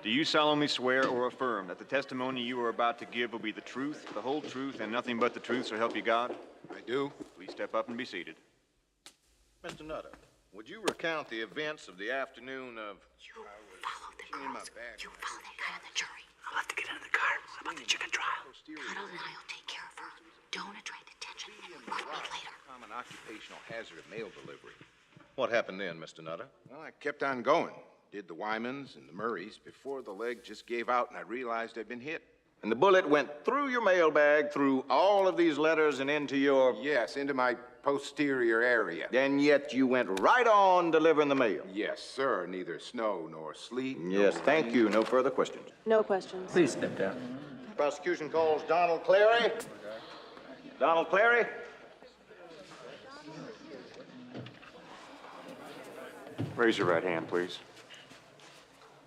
Do you solemnly swear or affirm that the testimony you are about to give will be the truth, the whole truth, and nothing but the truth, so help you God? I do. Please step up and be seated. Mr. Nutter, would you recount the events of the afternoon of... You follow the girls. You follow that guy on the jury. I'll have to get into the car. How about the chicken trial? Donald and I'll take care of her. Don't attract attention and report me later. Common occupational hazard of mail delivery. What happened then, Mr. Nutter? Well, I kept on going. Did the Wymans and the Murrays before the leg just gave out and I realized I'd been hit. And the bullet went through your mailbag, through all of these letters and into your... Yes, into my posterior area. And yet you went right on delivering the mail. Yes, sir. Neither snow nor sleet. Yes, thank you. No further questions. No questions. Please step down. Prosecution calls Donald Clary. Donald Clary. Raise your right hand, please.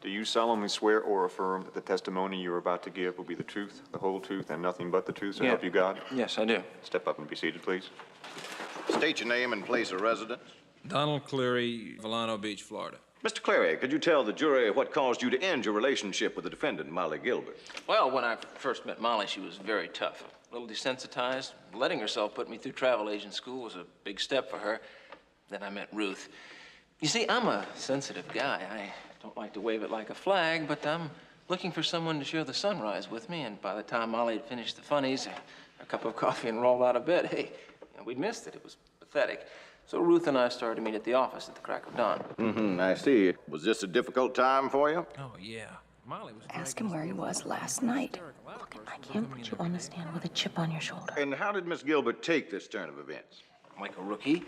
Do you solemnly swear or affirm that the testimony you are about to give will be the truth, the whole truth, and nothing but the truth, so help you God? Yes, I do. Step up and be seated, please. State your name and place of residence. Donald Cleary, Volcano Beach, Florida. Mr. Clary, could you tell the jury what caused you to end your relationship with the defendant, Molly Gilbert? Well, when I first met Molly, she was very tough, a little desensitized. Letting herself put me through travel agent school was a big step for her. Then I met Ruth. You see, I'm a sensitive guy. I don't like to wave it like a flag, but I'm looking for someone to share the sunrise with me, and by the time Molly had finished the funnies, a cup of coffee, and rolled out of bed, hey, we'd missed it. It was pathetic. So Ruth and I started to meet at the office at the crack of dawn. Mm-hmm, I see. Was this a difficult time for you? Oh, yeah. Molly was... Ask him where he was last night. Look, I can't put you on the stand with a chip on your shoulder. And how did Miss Gilbert take this turn of events? Like a rookie,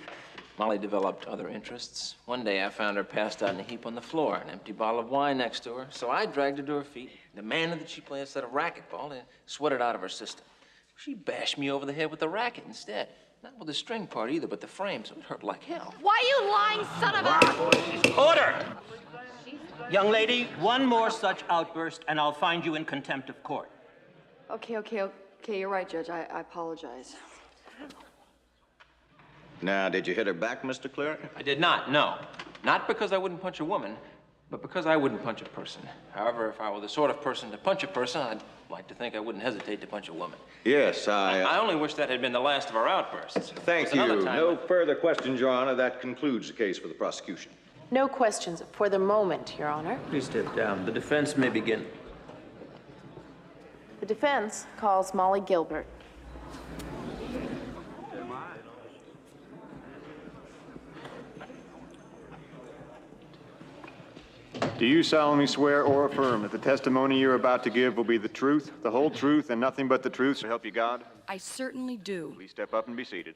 Molly developed other interests. One day I found her passed out in a heap on the floor, an empty bottle of wine next to her. So I dragged her to her feet, demanded that she play a set of racquetball, and sweat it out of her system. She bashed me over the head with the racket instead. Not with the string part either, but the frame, so it hurt like hell. Why you lying son of a... Order! Young lady, one more such outburst, and I'll find you in contempt of court. Okay, you're right, Judge. I apologize. Now, did you hit her back, Mr. Clary? I did not, no. Not because I wouldn't punch a woman, but because I wouldn't punch a person. However, if I were the sort of person to punch a person, I'd like to think I wouldn't hesitate to punch a woman. Yes, I only wish that had been the last of our outbursts. Thank you. No further questions, Your Honor. That concludes the case for the prosecution. No questions for the moment, Your Honor. Please step down. The defense may begin. The defense calls Molly Gilbert. Do you solemnly swear or affirm that the testimony you're about to give will be the truth, the whole truth, and nothing but the truth, so help you God? I certainly do. Please step up and be seated.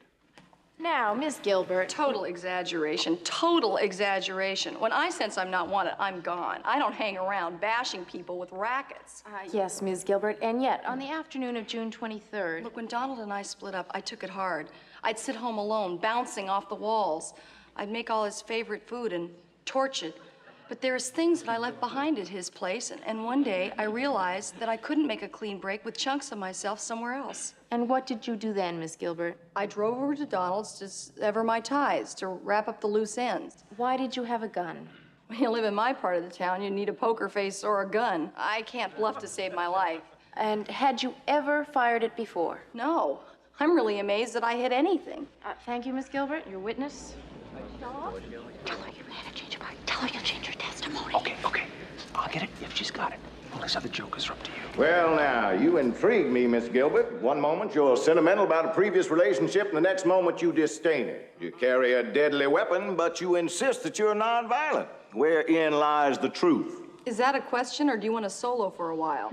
Now, Miss Gilbert. Total exaggeration. Total exaggeration. When I sense I'm not wanted, I'm gone. I don't hang around bashing people with rackets. Yes, Ms. Gilbert, and yet, on the afternoon of June 23rd... Look, when Donald and I split up, I took it hard. I'd sit home alone, bouncing off the walls. I'd make all his favorite food and torch it. But there's things that I left behind at his place, and one day I realized that I couldn't make a clean break with chunks of myself somewhere else. And what did you do then, Miss Gilbert? I drove over to Donald's to sever my ties, to wrap up the loose ends. Why did you have a gun? When you live in my part of the town, you need a poker face or a gun. I can't bluff to save my life. And had you ever fired it before? No. I'm really amazed that I hit anything. Thank you, Miss Gilbert. Your witness. Tell her you had to change your mind. Tell her you'll change your testimony. Okay. I'll get it if she's got it. All these other jokers are up to you. Well, now, you intrigue me, Miss Gilbert. One moment you're sentimental about a previous relationship, and the next moment you disdain it. You carry a deadly weapon, but you insist that you're nonviolent. Wherein lies the truth? Is that a question, or do you want to solo for a while?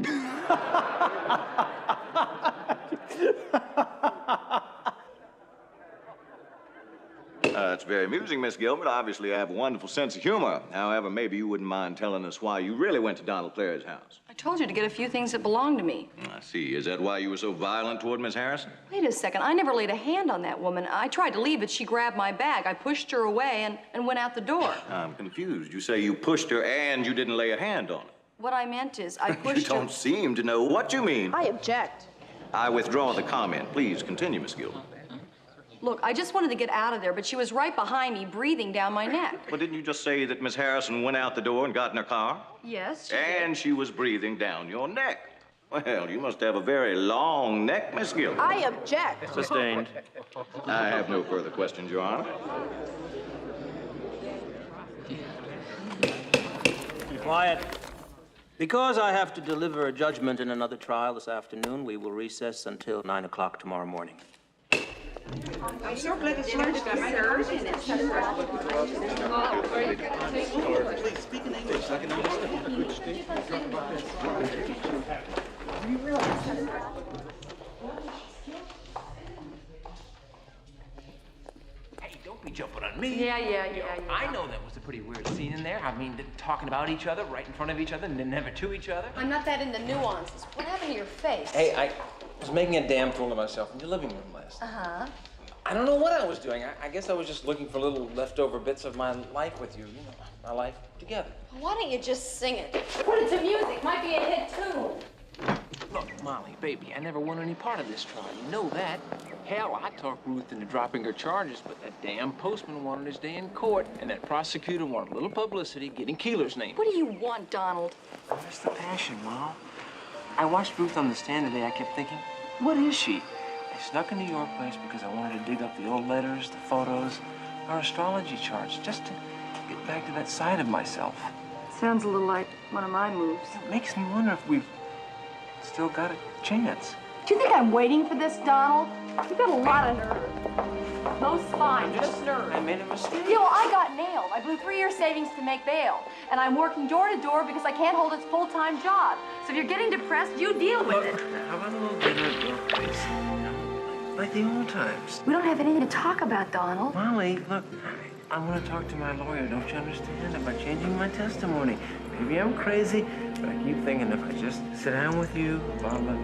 It's very amusing, Miss Gilbert. Obviously, I have a wonderful sense of humor. However, maybe you wouldn't mind telling us why you really went to Donald Clary's house. I told you to get a few things that belong to me. I see. Is that why you were so violent toward Miss Harrison? Wait a second. I never laid a hand on that woman. I tried to leave, but she grabbed my bag. I pushed her away and went out the door. I'm confused. You say you pushed her and you didn't lay a hand on her. What I meant is I pushed You don't seem to know what you mean. I object. I withdraw the comment. Please continue, Miss Gilbert. Look, I just wanted to get out of there, but she was right behind me, breathing down my neck. But didn't you just say that Miss Harrison went out the door and got in her car? Yes. And she was breathing down your neck. Well, you must have a very long neck, Miss Gilbert. I object. Sustained. I have no further questions, Your Honor. Quiet. Because I have to deliver a judgment in another trial this afternoon, we will recess until 9 o'clock tomorrow morning. I'm so glad it's lunch, Please speak in English. I can understand. Hey, don't be jumping on me. Yeah. I know that was a pretty weird scene in there. I mean, talking about each other, right in front of each other, and then never to each other. I'm not that into nuances. What happened to your face? Hey, I was making a damn fool of myself in your living room last night. Uh-huh. I don't know what I was doing. I guess I was just looking for little leftover bits of my life with you. You know, my life together. Why don't you just sing it? Put it to music. Might be a hit, too. Look, Molly, baby, I never won any part of this trial. You know that. Hell, I talked Ruth into dropping her charges, but that damn postman wanted his day in court, and that prosecutor wanted a little publicity getting Keeler's name. What do you want, Donald? Where's the passion, Mom? I watched Ruth on the stand today. I kept thinking, what is she? I snuck into your place because I wanted to dig up the old letters, the photos, our astrology charts, just to get back to that side of myself. Sounds a little like one of my moves. It makes me wonder if we've still got a chance. Do you think I'm waiting for this, Donald? You've got a lot of nerve. No spine, just nerve. I made a mistake. Yeah, well, I got nailed. I blew 3 years savings to make bail. And I'm working door to door because I can't hold its full-time job. So if you're getting depressed, you deal with it. How about a little dinner at your place? Like the old times. We don't have anything to talk about, Donald. Molly, look, I want to talk to my lawyer, don't you understand? About changing my testimony. Maybe I'm crazy, but I keep thinking if I just sit down with you, bottle of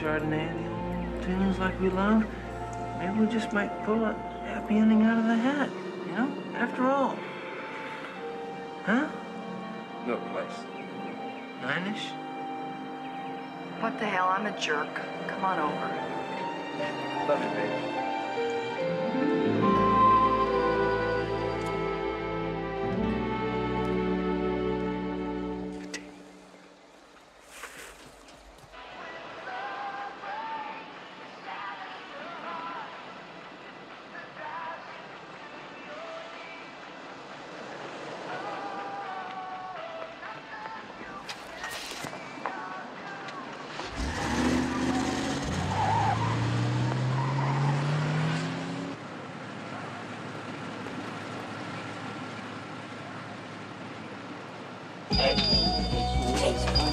Chardonnay, the old tunes like we love, maybe we just might pull a happy ending out of the hat, you know? After all. Huh? Your place. 9-ish? What the hell? I'm a jerk. Come on over. Love you, baby.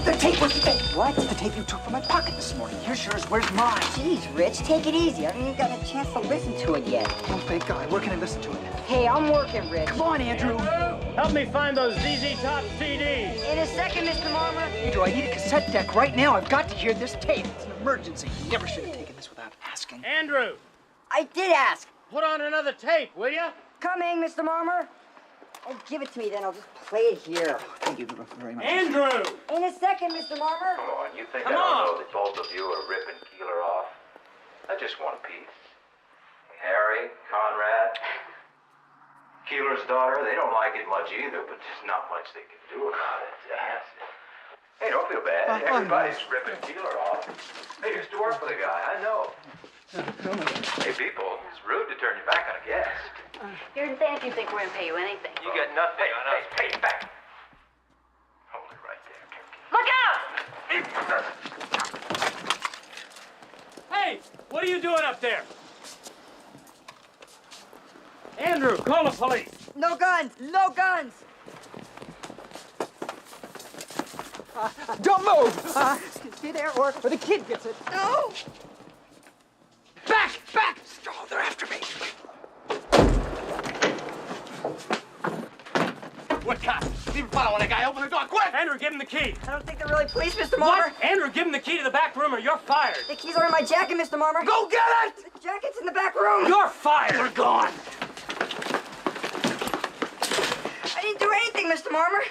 The tape was the tape. What? The tape you took from my pocket this morning. Here's yours. Where's mine? Jeez, Rich, take it easy. I haven't even gotten a chance to listen to it yet. Oh, thank God. Where can I listen to it? Hey, I'm working, Rich. Come on, Andrew. Help me find those ZZ Top CDs. In a second, Mr. Marmer. Andrew, I need a cassette deck right now. I've got to hear this tape. It's an emergency. You never should have taken this without asking. Andrew, I did ask. put on another tape, will you? Coming, Mr. Marmer. Oh, give it to me, then I'll just play it here. Thank you very much. Andrew! In a second, Mr. Marmer. Come on, you think Come I don't on. know that both of you are ripping Keeler off? I just want a piece. Harry, Conrad, Keeler's daughter, they don't like it much either, but there's not much they can do about it. Yes. Hey, don't feel bad. Everybody's ripping Keeler off. Hey, used to work for the guy. I know. Hey, people, it's rude to turn your back on a guest. You're in thank you think we're gonna pay you anything. You got nothing on us. Pay it back. Hold it right there. Look out! Hey, what are you doing up there? Andrew, call the police. No guns! No guns! Don't move! Stay there or the kid gets it. No! Back! Back! Oh, they're after me. What cops? People following a guy. Open the door, quick! Andrew, give him the key. I don't think they're really police, Mr. Marmer. What? Andrew, give him the key to the back room or you're fired. The keys are in my jacket, Mr. Marmer. Go get it! The jacket's in the back room. You're fired. We're gone. I didn't do anything, Mr. Marmer.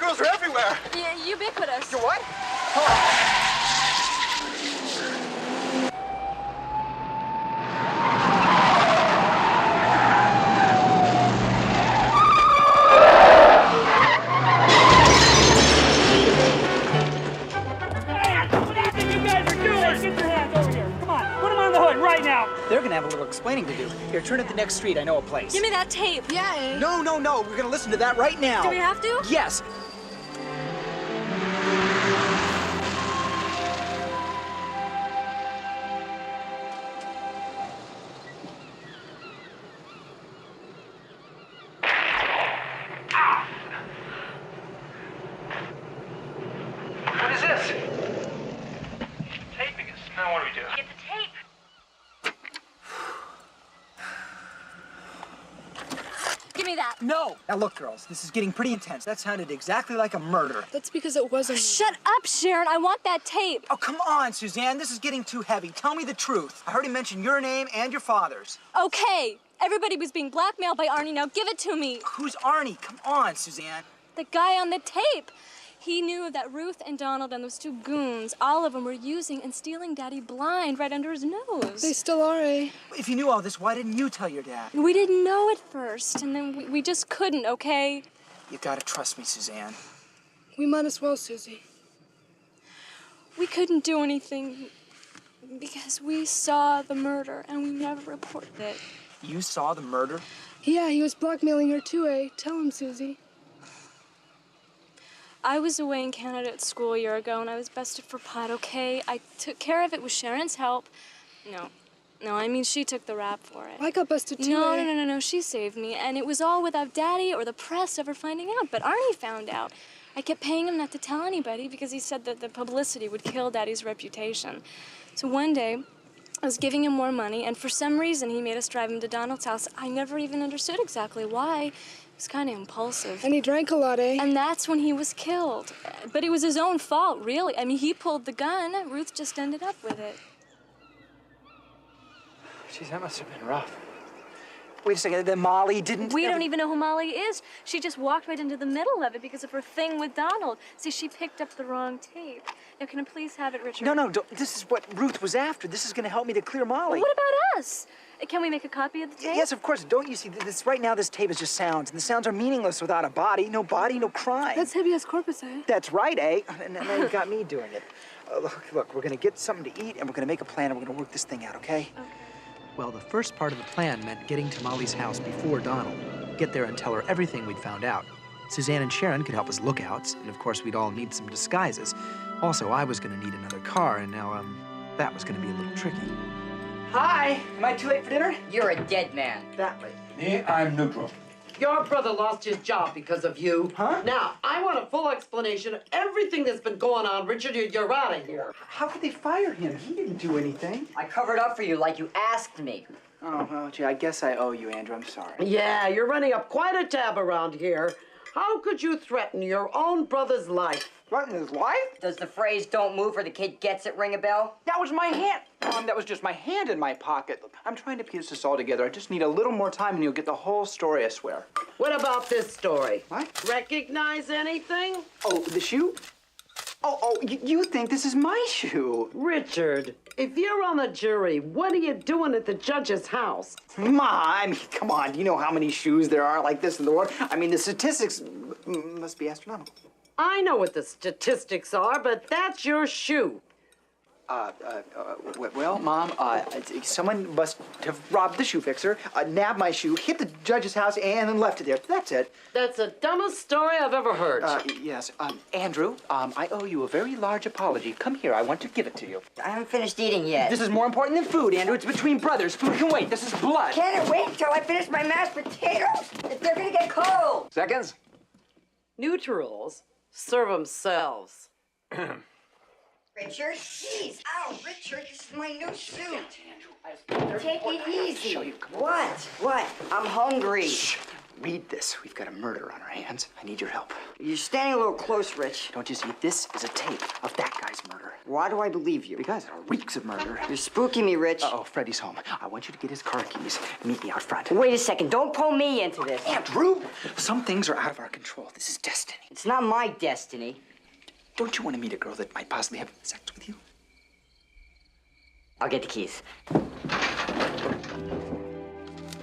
Girls are everywhere. Yeah, ubiquitous. You what? They're gonna have a little explaining to do. Here, turn at the next street. I know a place. Give me that tape. Yeah, eh? No. We're gonna listen to that right now. Do we have to? Yes. What is this? Taping us. Now what do we do? Get the tape. Give me that. No. Now look, girls, this is getting pretty intense. That sounded exactly like a murder. That's because it wasn't. Shut up, Sharon. I want that tape. Oh, come on, Suzanne. This is getting too heavy. Tell me the truth. I heard him mention your name and your father's. Okay. Everybody was being blackmailed by Arnie. Now give it to me. Who's Arnie? Come on, Suzanne. The guy on the tape. He knew that Ruth and Donald and those two goons, all of them were using and stealing Daddy blind right under his nose. They still are, eh? If you knew all this, why didn't you tell your dad? We didn't know at first, and then we just couldn't, okay? You gotta trust me, Suzanne. We might as well, Susie. We couldn't do anything because we saw the murder and we never reported it. You saw the murder? Yeah, he was blackmailing her too, eh? Tell him, Susie. I was away in Canada at school a year ago, and I was busted for pot, okay? I took care of it with Sharon's help. No, I mean, she took the rap for it. I got busted too, No, she saved me, and it was all without Daddy or the press ever finding out, but Arnie found out. I kept paying him not to tell anybody because he said that the publicity would kill Daddy's reputation. So one day, I was giving him more money, and for some reason, he made us drive him to Donald's house. I never even understood exactly why. It was kind of impulsive. And he drank a lot, eh? And that's when he was killed. But it was his own fault, really. I mean, he pulled the gun. Ruth just ended up with it. Jeez, that must have been rough. Wait a second, then Molly didn't... We don't even know who Molly is. She just walked right into the middle of it because of her thing with Donald. See, she picked up the wrong tape. Now, can I please have it, Richard? No, this is what Ruth was after. This is going to help me to clear Molly. Well, what about us? Can we make a copy of the tape? Yes, of course. Don't you see, this right now, this tape is just sounds, and the sounds are meaningless without a body. No body, no crime. That's habeas corpus, eh? That's right, eh? And now you got me doing it. Look, we're going to get something to eat, and we're going to make a plan, and we're going to work this thing out, okay? Okay. Well, the first part of the plan meant getting to Molly's house before Donald. Get there and tell her everything we'd found out. Suzanne and Sharon could help us lookouts, and of course we'd all need some disguises. Also, I was gonna need another car, and now, that was gonna be a little tricky. Hi! Am I too late for dinner? You're a dead man. That late. Me, I'm neutral. Your brother lost his job because of you. Huh? Now, I want a full explanation of everything that's been going on. Richard, you're out of here. How could they fire him? He didn't do anything. I covered up for you like you asked me. Oh, well, gee, I guess I owe you, Andrew. I'm sorry. Yeah, you're running up quite a tab around here. How could you threaten your own brother's life? Threaten his life? Does the phrase "don't move or the kid gets it" ring a bell? That was my hand. Mom, that was just my hand in my pocket. Look, I'm trying to piece this all together. I just need a little more time and you'll get the whole story, I swear. What about this story? What? Recognize anything? Oh, the shoe? You think this is my shoe? Richard, if you're on the jury, what are you doing at the judge's house? Ma, I mean, come on. Do you know how many shoes there are like this in the world? I mean, the statistics must be astronomical. I know what the statistics are, but that's your shoe. Well, Mom, someone must have robbed the shoe fixer, nabbed my shoe, hit the judge's house, and then left it there. That's it. That's the dumbest story I've ever heard. Yes. Andrew, I owe you a very large apology. Come here. I want to give it to you. I haven't finished eating yet. This is more important than food, Andrew. It's between brothers. Food can wait. This is blood. Can it wait until I finish my mashed potatoes? They're gonna get cold. Seconds? Neutrals serve themselves. Richard, jeez. Oh, Richard, this is my new suit. Take it easy. What? I'm hungry. Shh. Read this. We've got a murder on our hands. I need your help. You're standing a little close, Rich. Don't you see? This is a tape of that guy's murder. Why do I believe you? Because it reeks of murder. You're spooking me, Rich. Uh-oh, Freddie's home. I want you to get his car keys. Meet me out front. Wait a second. Don't pull me into this. Andrew! Some things are out of our control. This is destiny. It's not my destiny. Don't you want to meet a girl that might possibly have sex with you? I'll get the keys.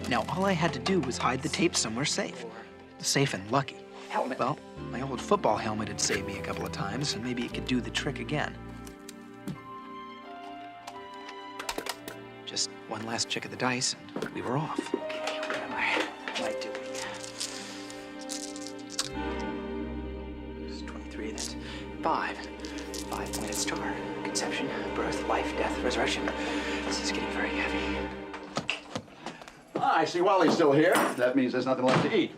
Now, all I had to do was hide the tape somewhere safe. Safe and lucky. Helmet. Well, my old football helmet had saved me a couple of times, and maybe it could do the trick again. Just one last check of the dice, and we were off. Okay, what am I doing? It's 23, that's 5. 5-pointed star. Conception, birth, life, death, resurrection. This is getting very heavy. I see Wally's still here. That means there's nothing left to eat.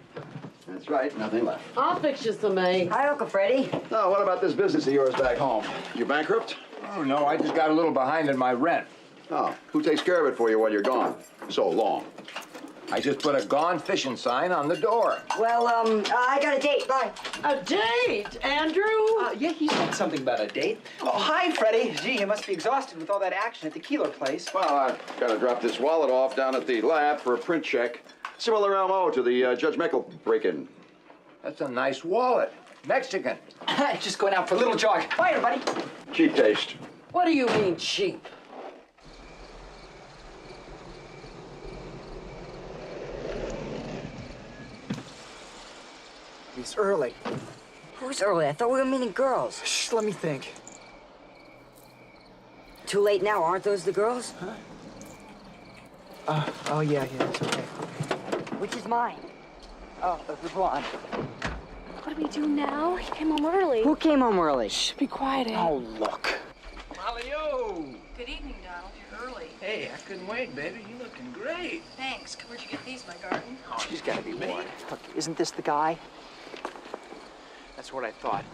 That's right, nothing left. I'll fix you some eggs. Hi, Uncle Freddie. Now, what about this business of yours back home? You bankrupt? Oh, no, I just got a little behind in my rent. Oh, who takes care of it for you while you're gone? So long. I just put a gone fishing sign on the door. Well, I got a date. Bye. A date, Andrew? Yeah, he said something about a date. Oh, hi, Freddie. Gee, you must be exhausted with all that action at the Keeler place. Well, I've got to drop this wallet off down at the lab for a print check. Similar MO to the Judge Meckel break-in. That's a nice wallet. Mexican. Just going out for a little jog. Bye, everybody. Cheap taste. What do you mean, cheap? It's early. Who's early? I thought we were meeting girls. Shh, let me think. Too late now, aren't those the girls? Huh? Oh, yeah, it's okay. Which is mine? Oh, the blonde. What do we do now? He came home early. Who came home early? Shh, be quiet, eh? Oh, look. Molly-o! Good evening, Donald. You're early. Hey, I couldn't wait, baby. You looking great. Thanks. Where'd you get these, my garden? She's got to be warned. Look, isn't this the guy? That's what I thought.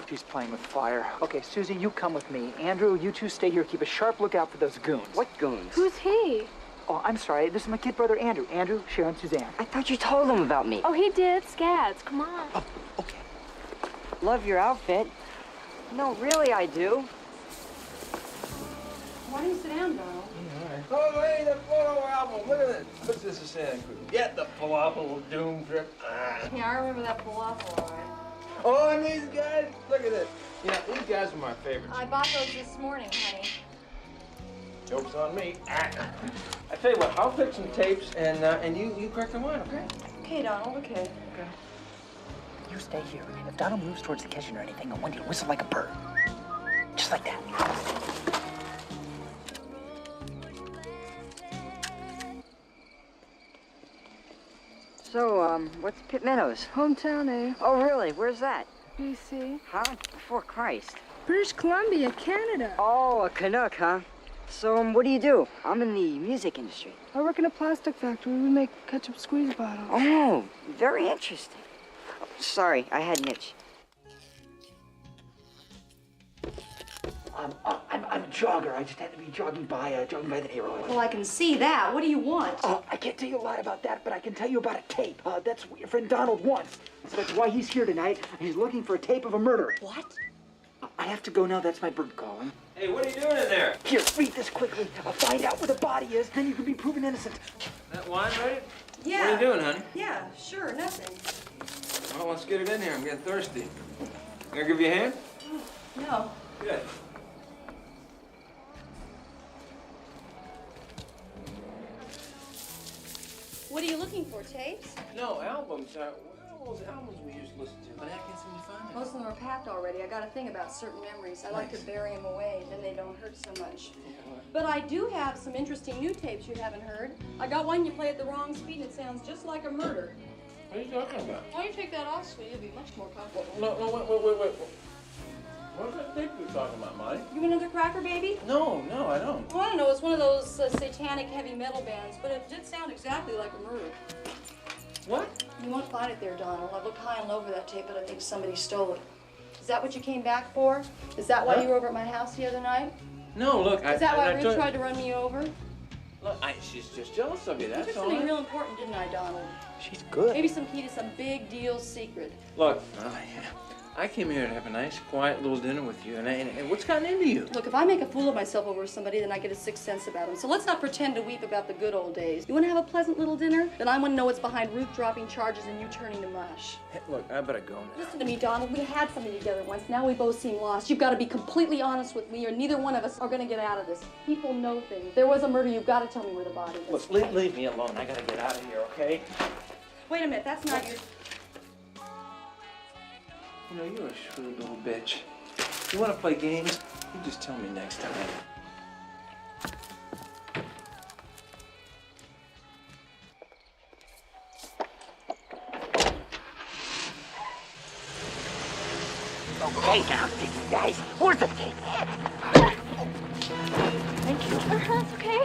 She's playing with fire. Okay, Susie, you come with me. Andrew, you two stay here. Keep a sharp lookout for those goons. What goons? Who's he? Oh, I'm sorry. This is my kid brother, Andrew. Andrew, Sharon, Suzanne. I thought you told them about me. Oh, he did. Scads. Come on. Oh, okay. Love your outfit. No, really, I do. Why don't you sit down, Donald? Oh, hey, the photo album. Look at this. What's this a Santa Cruz? Get the falafel doom trip. Yeah, I remember that falafel, all right. Oh, and these guys. Look at this. You know, these guys are my favorites. I bought those this morning, honey. Joke's on me. I tell you what, I'll fix some tapes and you crack the wine, okay? Okay, Donald, okay. You stay here. If Donald moves towards the kitchen or anything, I want you to whistle like a bird. Just like that. So, what's Pitt Meadows? Hometown, eh? Oh, really? Where's that? BC. Huh? Before Christ. British Columbia, Canada. Oh, a Canuck, huh? So, what do you do? I'm in the music industry. I work in a plastic factory. We make ketchup squeeze bottles. Oh, very interesting. Sorry, I had an itch. I'm a jogger. I just had to be jogging by the neighborhood. Well, I can see that. What do you want? I can't tell you a lot about that, but I can tell you about a tape. That's what your friend Donald wants. So that's why he's here tonight. He's looking for a tape of a murder. What? I have to go now. That's my bird calling. Hey, what are you doing in there? Here, read this quickly. I'll find out where the body is, then you can be proven innocent. That wine ready? Yeah. What are you doing, honey? Yeah, sure, nothing. Well, let's get it in here. I'm getting thirsty. Can I give you a hand? No. Good. What are you looking for, tapes? No, albums. What are all those albums we used to listen to? But I can't seem to find them. Most of them are packed already. I got a thing about certain memories. I like to bury them away, then they don't hurt so much. But I do have some interesting new tapes you haven't heard. I got one you play at the wrong speed and it sounds just like a murder. What are you talking about? Why don't you take that off, sweetie? It'll be much more comfortable. No, wait. What's that tape you're talking about, Molly? You want another cracker, baby? No, I don't. Well, I don't know. It's one of those satanic heavy metal bands, but it did sound exactly like a murder. What? You won't find it there, Donald. I looked high and low for that tape, but I think somebody stole it. Is that what you came back for? Is that why you were over at my house the other night? No, look, Is that why Ruth tried to run me over? Look, she's just jealous of you, I that's did all. something real important, didn't I, Donald? She's good. Maybe some key to some big deal secret. Look, I came here to have a nice, quiet little dinner with you, and what's gotten into you? Look, if I make a fool of myself over somebody, then I get a sixth sense about them. So let's not pretend to weep about the good old days. You want to have a pleasant little dinner? Then I want to know what's behind Ruth dropping charges and you turning to mush. Hey, look, I better go now. Listen to me, Donald. We had something together once. Now we both seem lost. You've got to be completely honest with me, or neither one of us are going to get out of this. People know things. There was a murder. You've got to tell me where the body is. Look, leave me alone. I gotta get out of here, okay? Wait a minute. That's not your... You know, you're a shrewd little bitch. You want to play games? You just tell me next time. Okay, now, guys, where's the tape? Thank you. It's okay.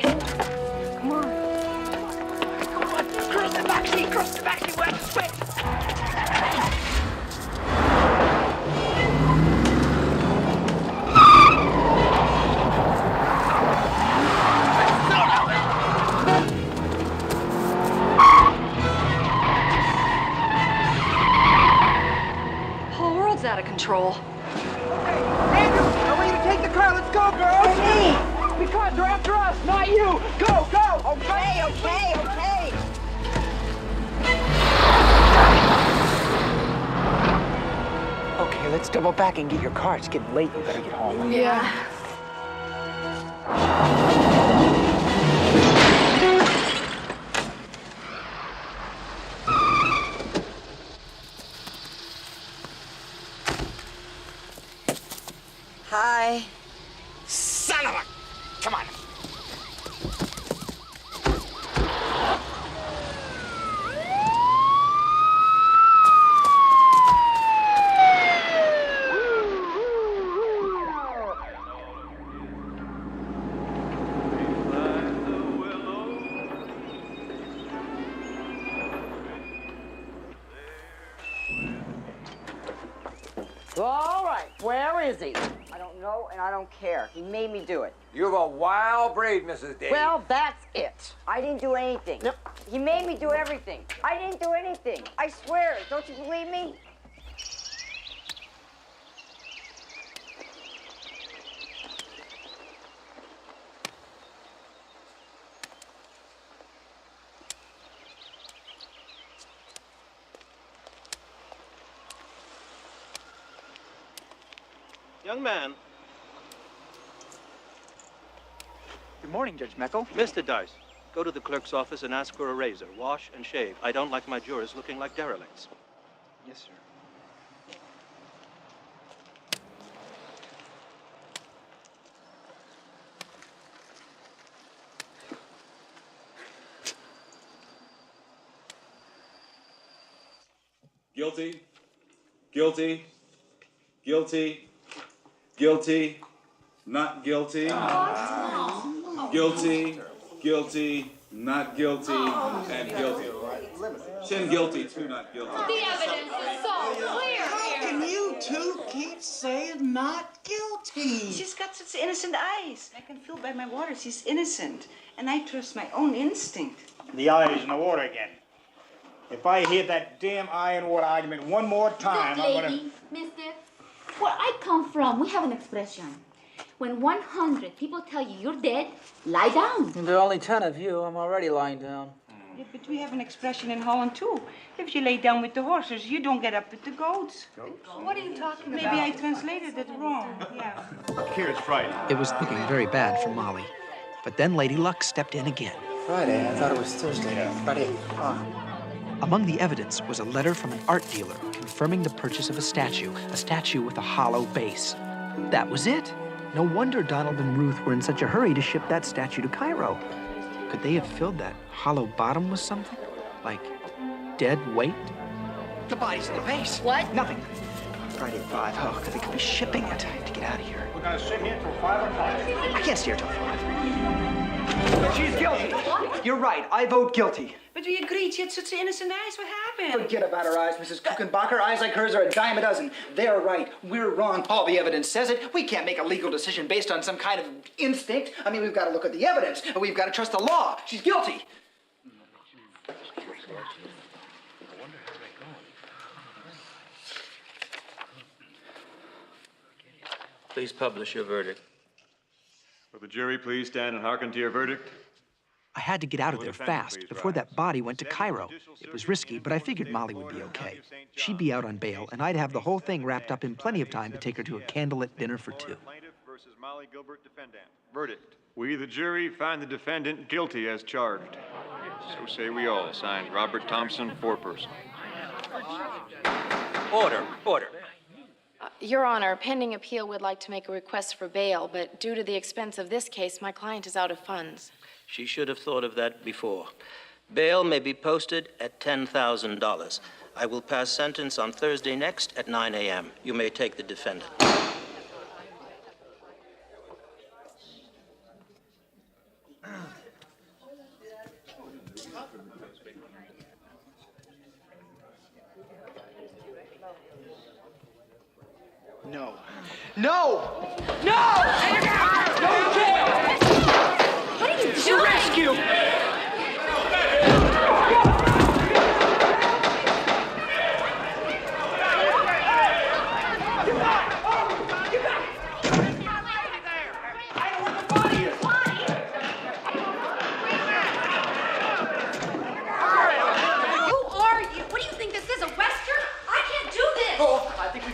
Come on. Come on, cross the backseat, quick. The whole world's out of control. Andrew, I want you to take the car. Let's go, girls. Me. Because they're after us, not you. Go. Okay. Okay, let's double back and get your car. It's getting late. You better get home. Yeah. Hi. Son of a... Come on. All right, where is he? I don't know, and I don't care. He made me do it. You've a wild breed, Mrs. Day. Well, that's it. I didn't do anything. Nope. He made me do everything. I didn't do anything. I swear it. Don't you believe me? Young man. Good morning, Judge Meckel. Mr. Dice, go to the clerk's office and ask for a razor. Wash and shave. I don't like my jurors looking like derelicts. Yes, sir. Guilty. Guilty. Guilty. Guilty. Not guilty. Guilty. Guilty. Not guilty. And guilty. Ten guilty, two not guilty. The evidence is so clear How can you two keep saying not guilty? She's got such innocent eyes. I can feel by my water she's innocent. And I trust my own instinct. The eyes in the water again. If I hear that damn eye and water argument one more time, Look, I'm gonna... lady, mister, where I come from, we have an expression. When 100 people tell you you're dead, lie down. There are only 10 of you. I'm already lying down. Yeah, but we have an expression in Holland, too. If you lay down with the horses, you don't get up with the goats. What are you talking about? Maybe I translated it wrong, yeah. Here's Friday. It was looking very bad for Molly. But then Lady Luck stepped in again. Friday? I thought it was Thursday. Friday. Among the evidence was a letter from an art dealer confirming the purchase of a statue with a hollow base. That was it. No wonder Donald and Ruth were in such a hurry to ship that statue to Cairo. Could they have filled that hollow bottom with something? Like dead weight? The body's in the base. What? Nothing. Friday at 5. Oh, they could be shipping it. I have to get out of here. We're gonna sit here till 5 o'clock. I can't stay here till 5. But she's guilty. You're right. I vote guilty. But we agreed she had such innocent eyes. What happened? Forget about her eyes, Mrs. Kuchenbacher. Eyes like hers are a dime a dozen. They're right. We're wrong. All the evidence says it. We can't make a legal decision based on some kind of instinct. I mean, we've got to look at the evidence. We've got to trust the law. She's guilty. Please publish your verdict. Will the jury please stand and hearken to your verdict? I had to get out of there fast before that body went to Cairo. It was risky, but I figured Molly would be okay. She'd be out on bail, and I'd have the whole thing wrapped up in plenty of time to take her to a candlelit dinner for two. Plaintiff versus Molly Gilbert, defendant. Verdict. We, the jury, find the defendant guilty as charged. So say we all. Signed, Robert Thompson, foreperson. Order. Your Honor, pending appeal, would like to make a request for bail, but due to the expense of this case, my client is out of funds. She should have thought of that before. Bail may be posted at $10,000. I will pass sentence on Thursday next at 9 a.m. You may take the defendant. No. No! No! No jail! What are you doing? Rescue!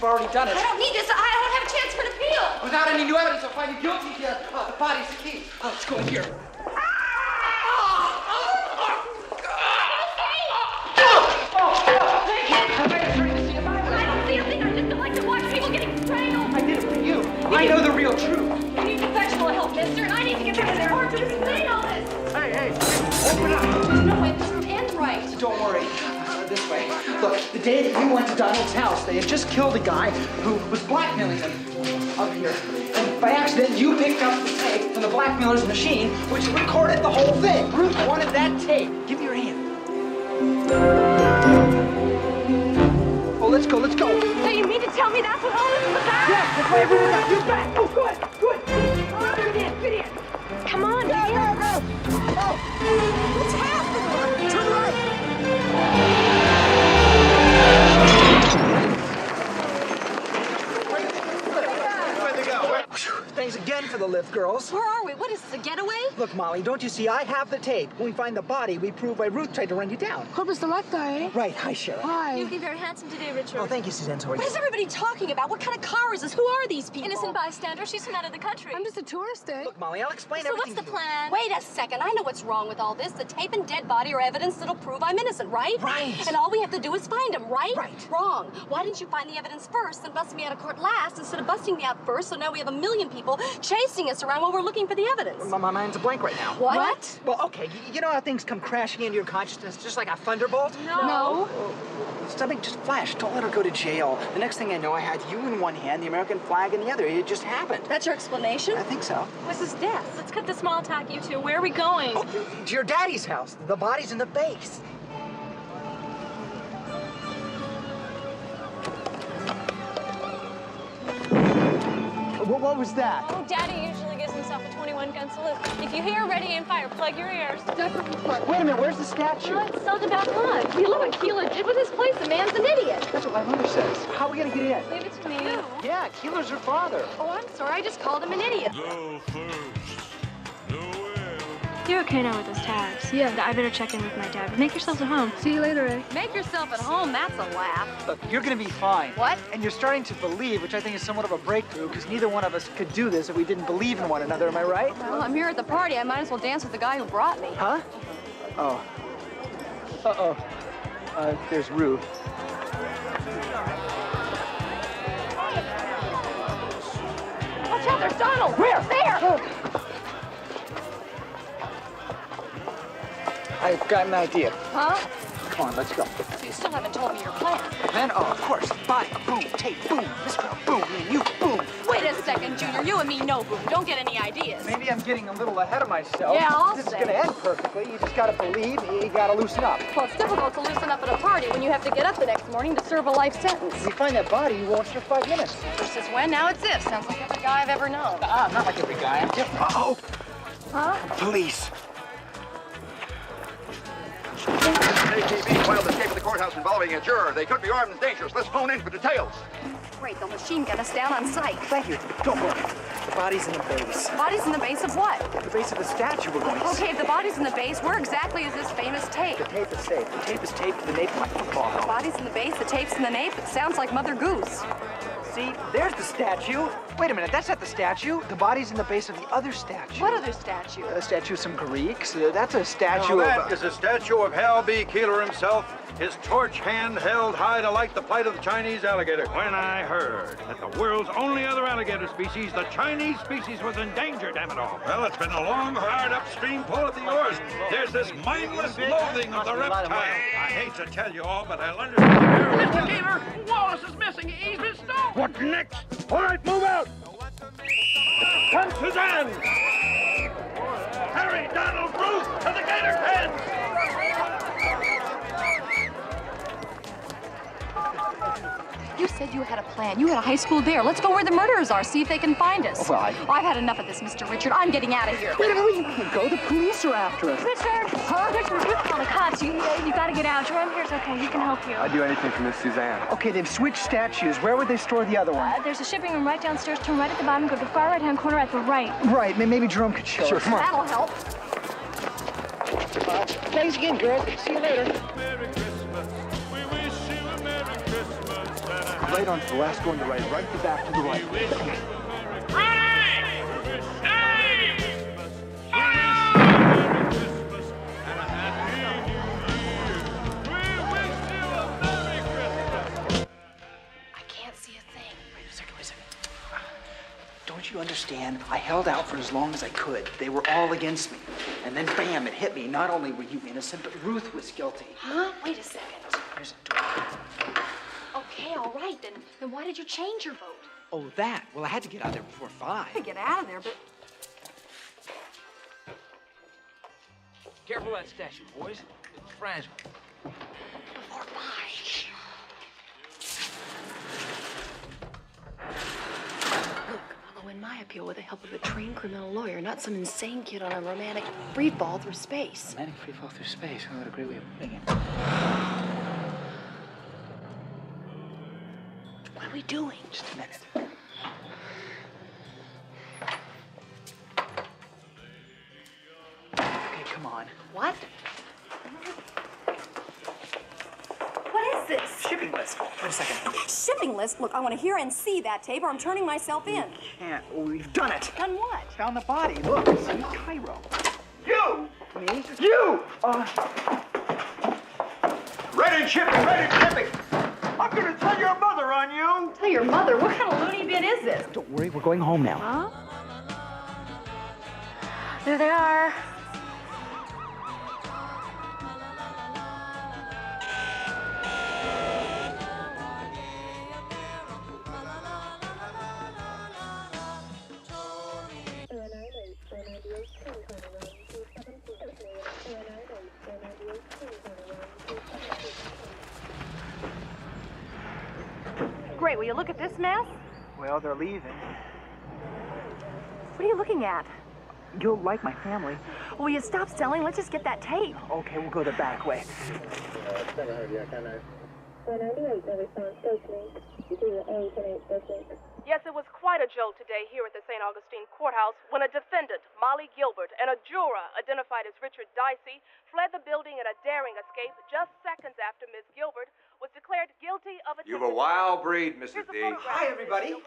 Already done it. I don't need this. I don't have a chance for an appeal. Without any new evidence, I'll find you guilty. The body's the key. Let's go in here. I don't see a thing. I just don't like to watch people getting strangled. I did it for you. I know the real truth. You need professional help, mister, and I need to get back to the court to explain all this. Hey, open up. There's no way this would end right. Don't worry. This way. Look, the day that you went to Donald's house, they had just killed a guy who was blackmailing them up here. And by accident, you picked up the tape from the blackmailer's machine, which recorded the whole thing. Ruth wanted that tape. Give me your hand. Oh, let's go. So you mean to tell me that's what all this is about? Yes, that's why everyone got you back. Oh, good. Get in. Come on, go. Oh. What's happening? Turn right. Thanks again for the lift, girls. Where are we? What is this, a getaway? Look, Molly, don't you see? I have the tape. When we find the body, we prove why Ruth tried to run you down. Corpus Delicti, eh? Right. Hi, Sheriff. Hi. You're looking very handsome today, Richard. Oh, thank you, Suzanne. Sorry. What is everybody talking about? What kind of car is this? Who are these people? Innocent bystander. She's from out of the country. I'm just a tourist, eh? Look, Molly, I'll explain So everything. what's the plan? Wait a second. I know what's wrong with all this. The tape and dead body are evidence that'll prove I'm innocent, right? Right. And all we have to do is find him, right? Right. Wrong. Why didn't you find the evidence first and bust me out of court last instead of busting me out first, so now we have a million people chasing us around while we're looking for the evidence? My mind's a blank right now. What? Well, okay, you know how things come crashing into your consciousness just like a thunderbolt? No. Something just flashed. Don't let her go to jail. The next thing I know, I had you in one hand, the American flag in the other. It just happened. That's your explanation? I think so. This is death. Let's cut the small talk, you two. Where are we going? Oh, to your daddy's house. The body's in the base. What was that? Oh, Daddy usually gives himself a 21-gun salute. If you hear ready, aim, fire, plug your ears. Wait a minute, where's the statue? Well, it's sold about blood. You look what Keeler did with his place. The man's an idiot. That's what my mother says. How are we gonna get in? Leave it to me. Yeah, Keeler's her father. Oh, I'm sorry. I just called him an idiot. Go first, Noel. You're okay now with those tags. Yeah. I better check in with my dad. But make yourselves at home. See you later, eh? Make yourself at home, that's a laugh. Look, you're gonna be fine. What? And you're starting to believe, which I think is somewhat of a breakthrough, because neither one of us could do this if we didn't believe in one another, am I right? Well, I'm here at the party. I might as well dance with the guy who brought me. Huh? Oh. Uh-oh. There's Ruth. Watch out, there's Donald! Where? There! I've got an idea. Huh? Come on, let's go. So you still haven't told me your plan. Then, oh, of course, body, boom, tape, boom, this girl, boom, me and you, boom. Wait a second, Junior. You and me, no boom. Don't get any ideas. Maybe I'm getting a little ahead of myself. Yeah, I'll This say. is gonna end perfectly. You just gotta believe, you gotta loosen up. Well, it's difficult to loosen up at a party when you have to get up the next morning to serve a life sentence. If you find that body, you won't serve 5 minutes. First is when, now it's if. Sounds like every guy I've ever known. Not like every guy. I'm different. Uh-oh. Huh? Police. ATV filed escape at the courthouse involving a juror. They could be armed and dangerous. Let's phone in for details. Great, they'll machine gun us down on sight. Thank you. Don't worry. The body's in the base. Body's in the base of what? The base of the statue we're going to see. Okay, if the body's in the base, where exactly is this famous tape? The tape is safe. The tape is taped to the nape of my football The helmet. body's in the base, the tape's in the nape. It sounds like Mother Goose. See, there's the statue. Wait a minute, that's not the statue. The body's in the base of the other statue. What other statue? A statue of some Greeks. That's a statue Now of... that is a statue of Hal B. Keeler himself, his torch hand held high to light the plight of the Chinese alligator. When I heard that the world's only other alligator species, the Chinese species, was in danger, damn it all. Well, it's been a long, hard upstream pull at the oars. There's this mindless loathing of the reptile. I hate to tell you all, but I'll understand. Mr. Keeler, Wallace is missing. He's been stolen. What next? All right, move out. Come, Suzanne. Harry, Donald, Ruth, to the gator pens. You said you had a plan. You had a high school dare. Let's go where the murderers are, see if they can find us. Well, I've had enough of this, Mr. Richard. I'm getting out of here. Wait a minute, you can't go. The police are after us. Richard! Huh? Richard, you call the cops. You gotta get out. Your arm here's okay. He can help you. I'd do anything for Miss Suzanne. Okay, they've switched statues. Where would they store the other one? There's a shipping room right downstairs. Turn right at the bottom. Go to the far right-hand corner at the right. Right, maybe Jerome could show us. Come on. That'll help. Thanks again, girls. See you later. Right onto the last one to the right, right to back to the right. I can't see a thing. Wait a second. Don't you understand? I held out for as long as I could. They were all against me. And then bam, it hit me. Not only were you innocent, but Ruth was guilty. Huh? Wait a second. There's a door. Okay, all right, then why did you change your vote? Oh, that. Well, I had to get out there before 5. To get out of there, but Careful of that statue, boys. It's fragile. before 5. Look, I'll win my appeal with the help of a trained criminal lawyer, not some insane kid on a romantic free fall through space. Romantic free fall through space. Oh, what a great way of putting it. What are we doing? Just a minute. Okay, come on. What? What is this? Shipping list. Wait a second. Shipping list? Look, I want to hear and see that tape or I'm turning myself in. Can't. Oh, we've done it. Done what? Found the body. Look, see? Cairo. You! Me? You! Ready shipping, ready shipping. I'm gonna tell your mother on you. Tell your mother? What kind of loony bin is this? Don't worry, we're going home now. Huh? There they are. Great, will you look at this mess? Well, they're leaving. What are you looking at? You'll like my family. Will you stop selling? Let's just get that tape. Okay, we'll go the back way. Yes, it was quite a jolt today here at the St. Augustine Courthouse when a defendant, Molly Gilbert, and a juror identified as Richard Dicey fled the building in a daring escape just seconds after Ms. Gilbert was declared guilty of attempted You've a wild breed, Mrs. D. Hi, everybody.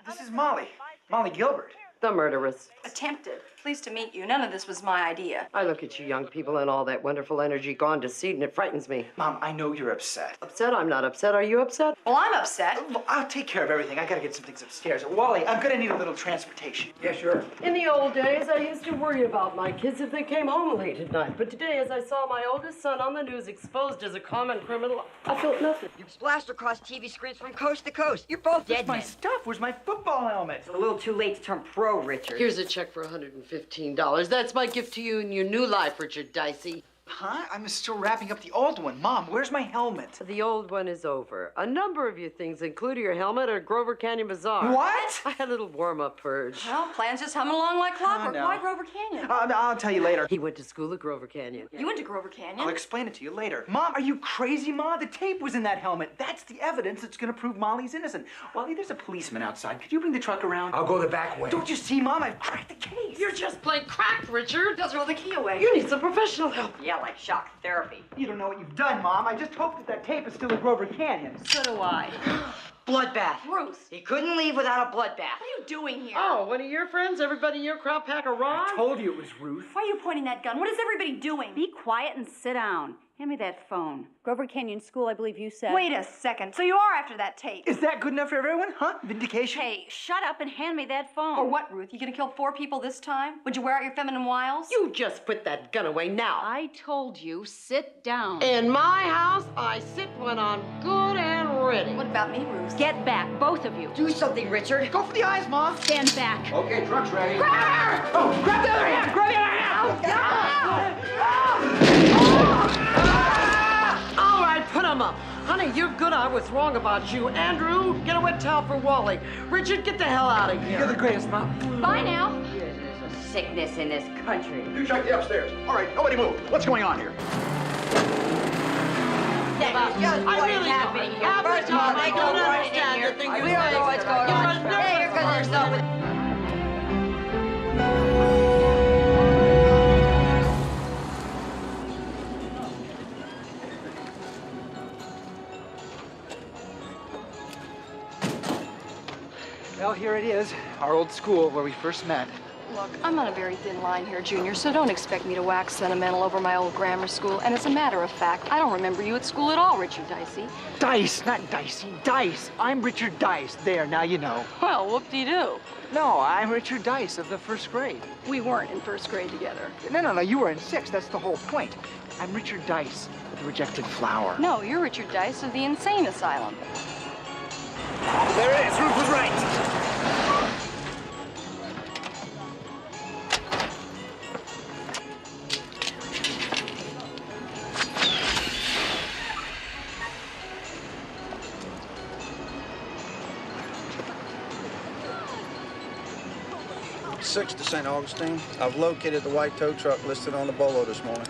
This is Molly. Molly Gilbert. The murderess. Attempted. Pleased to meet you. None of this was my idea. I look at you young people and all that wonderful energy gone to seed, and it frightens me. Mom, I know you're upset. Upset? I'm not upset. Are you upset? Well, I'm upset. I'll take care of everything. I gotta get some things upstairs. Wally, I'm gonna need a little transportation. Yeah, sure. In the old days, I used to worry about my kids if they came home late at night. But today, as I saw my oldest son on the news exposed as a common criminal, I felt nothing. You splashed across TV screens from coast to coast. You're both dead my men. stuff. Where's my football helmet? It's a little too late to turn pro, Richard. Here's a check for $115. That's my gift to you in your new life, Richard Dicey. Huh? I'm still wrapping up the old one. Mom, where's my helmet? The old one is over. A number of your things, including your helmet, are at Grover Canyon Bazaar. What? I had a little warm-up purge. Well, plans just humming along like clockwork. no. Why Grover Canyon? I'll tell you later. He went to school at Grover Canyon. You went to Grover Canyon? I'll explain it to you later. Mom, are you crazy, Ma? The tape was in that helmet. That's the evidence that's gonna prove Molly's innocent. Wally, there's a policeman outside. Could you bring the truck around? I'll go the back way. Don't you see, Mom? I've cracked the case. You're just plain cracked, Richard. Just throw the key away. You need some professional help. Yeah, like shock therapy. You don't know what you've done, Mom. I just hope that tape is still in Grover Canyon. So do I. Bloodbath. Ruth. He couldn't leave without a bloodbath. What are you doing here? Oh, one of your friends? Everybody in your crowd pack a rod? I told you it was Ruth. Why are you pointing that gun? What is everybody doing? Be quiet and sit down. Hand me that phone. Grover Canyon School, I believe you said. Wait a second. So you are after that tape? Is that good enough for everyone, huh? Vindication? Hey, shut up and hand me that phone. Or what, Ruth? You gonna kill 4 people this time? Would you wear out your feminine wiles? You just put that gun away now. I told you, sit down. In my house, I sit when I'm good and ready. What about me, Ruth? Get back, both of you. Do something, Richard. Go for the eyes, Mom. Stand back. Okay, truck's ready. Grab her! Oh, grab the other hand! Grab the other hand! All right, put him up. Honey, you're good. I was wrong about you. Andrew, get a wet towel for Wally. Richard, get the hell out of here. You're the greatest, Mom. Bye now. There's a sickness in this country. You check the upstairs. All right, nobody move. What's going on here? I really happening here. Every time I don't understand the thing you We don't know what's going on. Hey, you're gonna stop it. Well, here it is, our old school where we first met. Look, I'm on a very thin line here, Junior, so don't expect me to wax sentimental over my old grammar school. And as a matter of fact, I don't remember you at school at all, Richard Dicey. Dice, not Dicey, Dice. I'm Richard Dice. There, now you know. Well, whoop-de-doo. No, I'm Richard Dice of the first grade. We weren't in first grade together. No, you were in 6th. That's the whole point. I'm Richard Dice of the rejected flower. No, you're Richard Dice of the insane asylum. There it is. Ruth was right. Six to St. Augustine. I've located the white tow truck listed on the bolo this morning.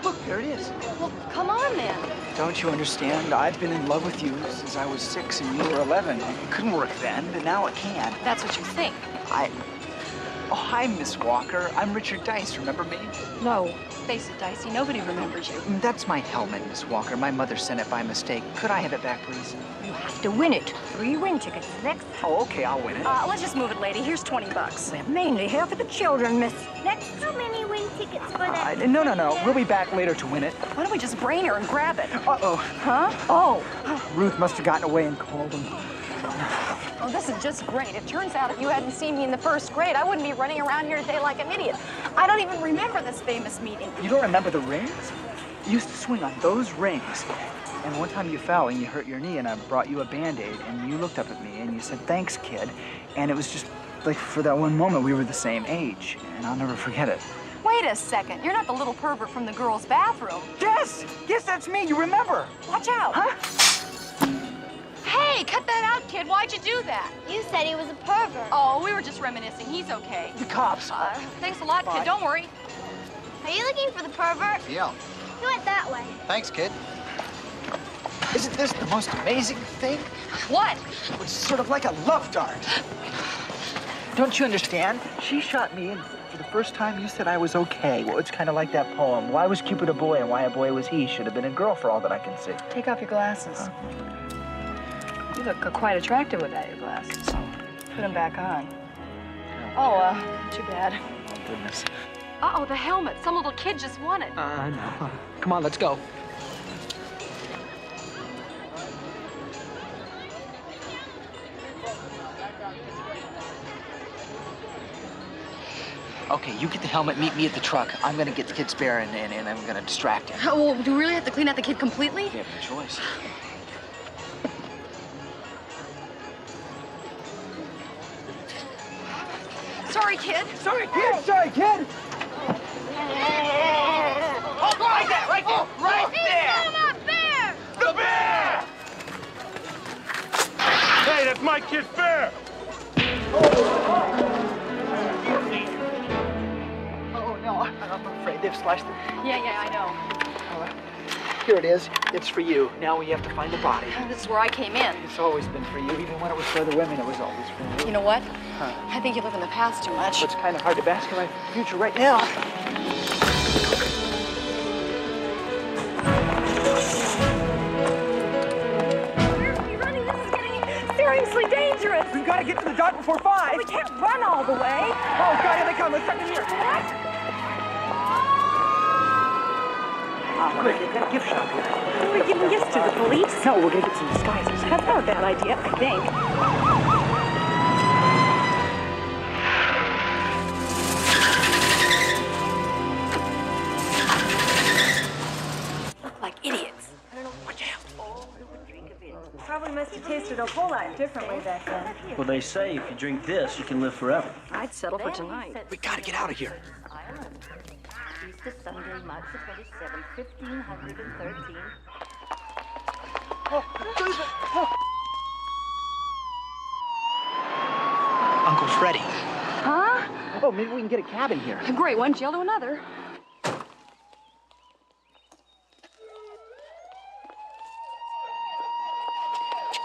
Look, there it is. Well, come on then. Don't you understand? I've been in love with you since I was 6 and you were 11. It couldn't work then, but now it can. That's what you think. Oh, hi, Miss Walker. I'm Richard Dice. Remember me? No. Face it, Dicey. Nobody remembers you. That's my helmet, Miss Walker. My mother sent it by mistake. Could I have it back, please? You have to win it. 3 win tickets. Next. Oh, okay, I'll win it. Let's just move it, lady. Here's $20. We're mainly here for the children, miss. Next. How many win tickets for that? No. We'll be back later to win it. Why don't we just brain her and grab it? Uh-oh. Huh? Oh. Ruth must have gotten away and called him. Oh, this is just great. It turns out if you hadn't seen me in the first grade, I wouldn't be running around here today like an idiot. I don't even remember this famous meeting. You don't remember the rings? You used to swing on those rings. And one time you fell and you hurt your knee and I brought you a Band-Aid and you looked up at me and you said, "Thanks, kid." And it was just like for that one moment we were the same age and I'll never forget it. Wait a second. You're not the little pervert from the girls' bathroom. Yes, that's me. You remember. Watch out. Huh? Hey, cut that out, kid. Why'd you do that? You said he was a pervert. Oh, we were just reminiscing. He's okay. The cops. Thanks a lot, Bye. kid. Don't worry. Are you looking for the pervert? Yeah. He went that way. Thanks, kid. Isn't this the most amazing thing? What? It's sort of like a love dart. Don't you understand? She shot me, and for the first time you said I was okay. Well, it's kind of like that poem. Why was Cupid a boy and why a boy was he? Should have been a girl for all that I can see. Take off your glasses. You look quite attractive without your glasses. Put them back on. Oh, too bad. Oh, goodness. Uh-oh, the helmet. Some little kid just won it. No. Come on, let's go. Okay, you get the helmet, meet me at the truck. I'm gonna get the kid spare and I'm gonna distract him. Oh, well, do we really have to clean out the kid completely? You have no choice. Sorry, kid. Sorry, kid! Sorry, kid! Oh, right there! Right there! Right there! Come up there! The bear! Hey, that's my kid's bear! Oh, no, I'm afraid they've slashed it. Yeah, I know. Here it is. It's for you. Now we have to find the body. This is where I came in. It's always been for you. Even when it was for other women, it was always for you. You know what? Huh. I think you live in the past too much. It's kind of hard to bask in my future right now. Where are we running? This is getting seriously dangerous. We've got to get to the dock before 5. We can't run all the way. Oh, God, here they come. Let's tuck in here. What? Quick, you've got a gift shop here. We're giving gifts to the police. No, we're going to get some disguises. That's not a bad idea, I think. Look like idiots. Watch out. Probably must have tasted a whole lot differently back then. Well, they say if you drink this, you can live forever. I'd settle for tonight. We got to get out of here. Easter Sunday, March the 27th, 1513. Uncle Freddie. Huh? Oh, maybe we can get a cabin here. Great, one jail to another.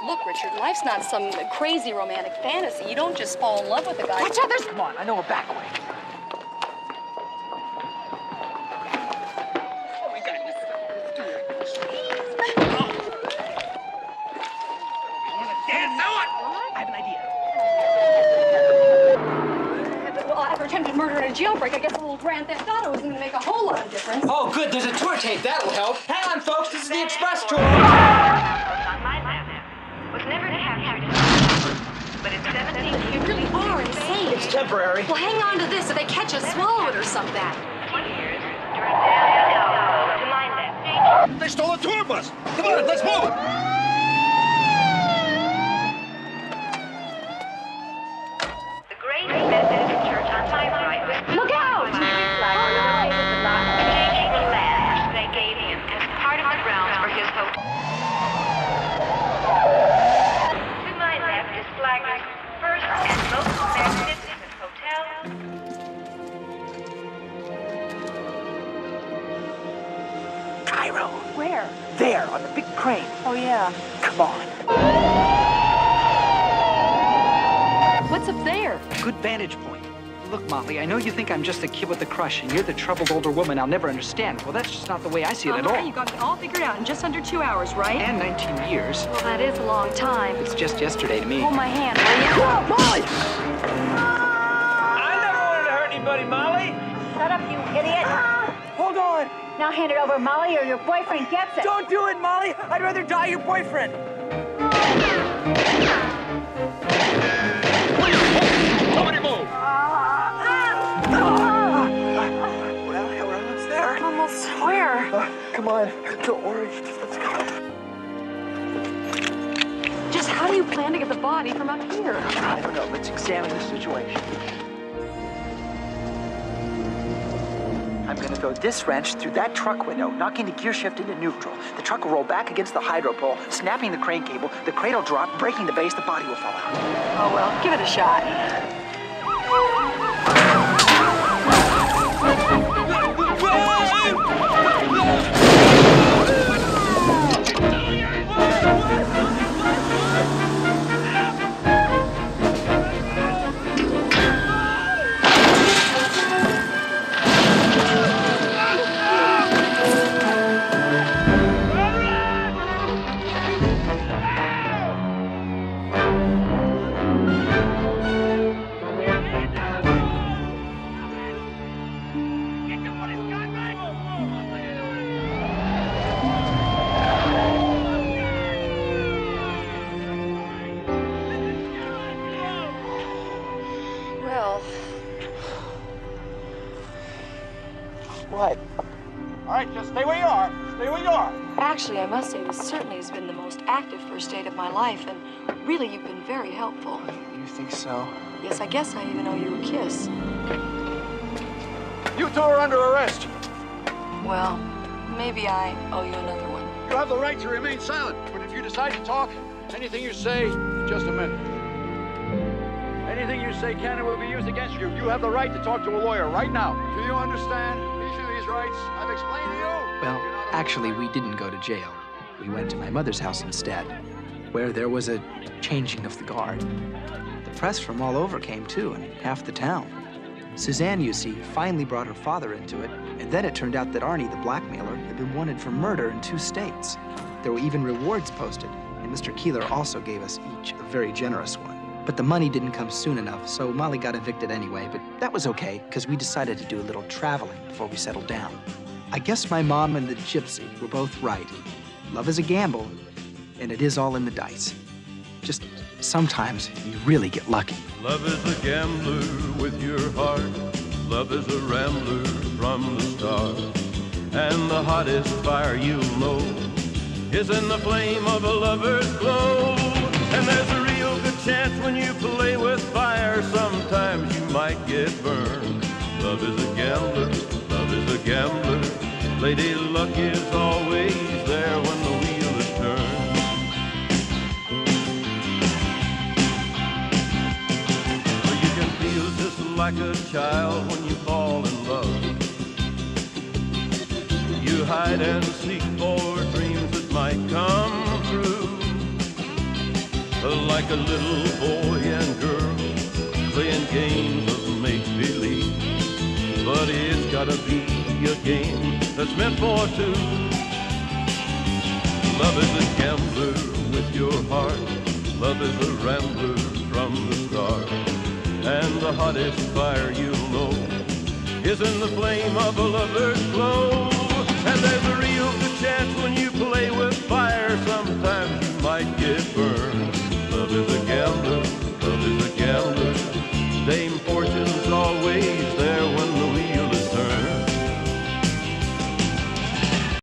Look, Richard, life's not some crazy romantic fantasy. You don't just fall in love with a guy. Watch out, come on, I know a back way. Well, after attempted murder and a jailbreak, I guess a little Grand Theft Auto isn't going to make a whole lot of difference. Oh, good, there's a tour tape. That'll help. Hang on, folks, this is the Express tour. Was never captured, but in 17 You really are insane. It's temporary. Well, hang on to this. If they catch us, swallow it or something. years during to mind that. They stole a tour bus! Come on, let's move! The Great Methodist Church on my right was... Look out! Taking the land they gave him as part of the grounds for his hotel. To my left is Flagler's first and most magnificent hotel. Cairo. Where? There, on the big crane. Oh, yeah. Come on. What's up there? Good vantage point. Look, Molly, I know you think I'm just a kid with a crush, and you're the troubled older woman I'll never understand. Well, that's just not the way I see it at all. You got it all figured out in just under 2 hours, right? And 19 years. Well, that is a long time. It's just yesterday to me. Hold my hand, will you? Oh, Molly! I never wanted to hurt anybody, Molly! Shut up, you idiot. Hold on! Now hand it over, Molly, or your boyfriend gets it. Don't do it, Molly! I'd rather die your boyfriend! Somebody move! Well, we're almost there. Almost where? Come on, don't worry. Let's go. Just how do you plan to get the body from up here? I don't know. Let's examine the situation. I'm going to throw this wrench through that truck window, knocking the gear shift into neutral. The truck will roll back against the hydro pole, snapping the crane cable. The crane will drop, breaking the base. The body will fall out. Oh, well, give it a shot. Stay where you are. Stay where you are. Actually, I must say, this certainly has been the most active first date of my life, and really, you've been very helpful. You think so? Yes, I guess I even owe you a kiss. You two are under arrest. Well, maybe I owe you another one. You have the right to remain silent, but if you decide to talk, anything you say, just a minute. Anything you say can and will be used against you. You have the right to talk to a lawyer right now. Do you understand each of these rights I've explained to you? Well, actually, we didn't go to jail. We went to my mother's house instead, where there was a changing of the guard. The press from all over came too, and half the town. Suzanne, you see, finally brought her father into it, and then it turned out that Arnie, the blackmailer, had been wanted for murder in 2 states. There were even rewards posted, and Mr. Keeler also gave us each a very generous one. But the money didn't come soon enough, so Molly got evicted anyway, but that was okay, because we decided to do a little traveling before we settled down. I guess my mom and the gypsy were both right. Love is a gamble, and it is all in the dice. Just sometimes you really get lucky. Love is a gambler with your heart. Love is a rambler from the start. And the hottest fire you'll know is in the flame of a lover's glow. And there's a real good chance when you play with fire, sometimes you might get burned. Love is a gambler, love is a gambler. Lady Luck is always there when the wheel is turned. You can feel just like a child when you fall in love. You hide and seek for dreams that might come true. Like a little boy and girl playing games of make-believe. But it's gotta be a game that's meant for two. Love is a gambler with your heart. Love is a rambler from the start. And the hottest fire you'll know is in the flame of a lover's glow. And there's a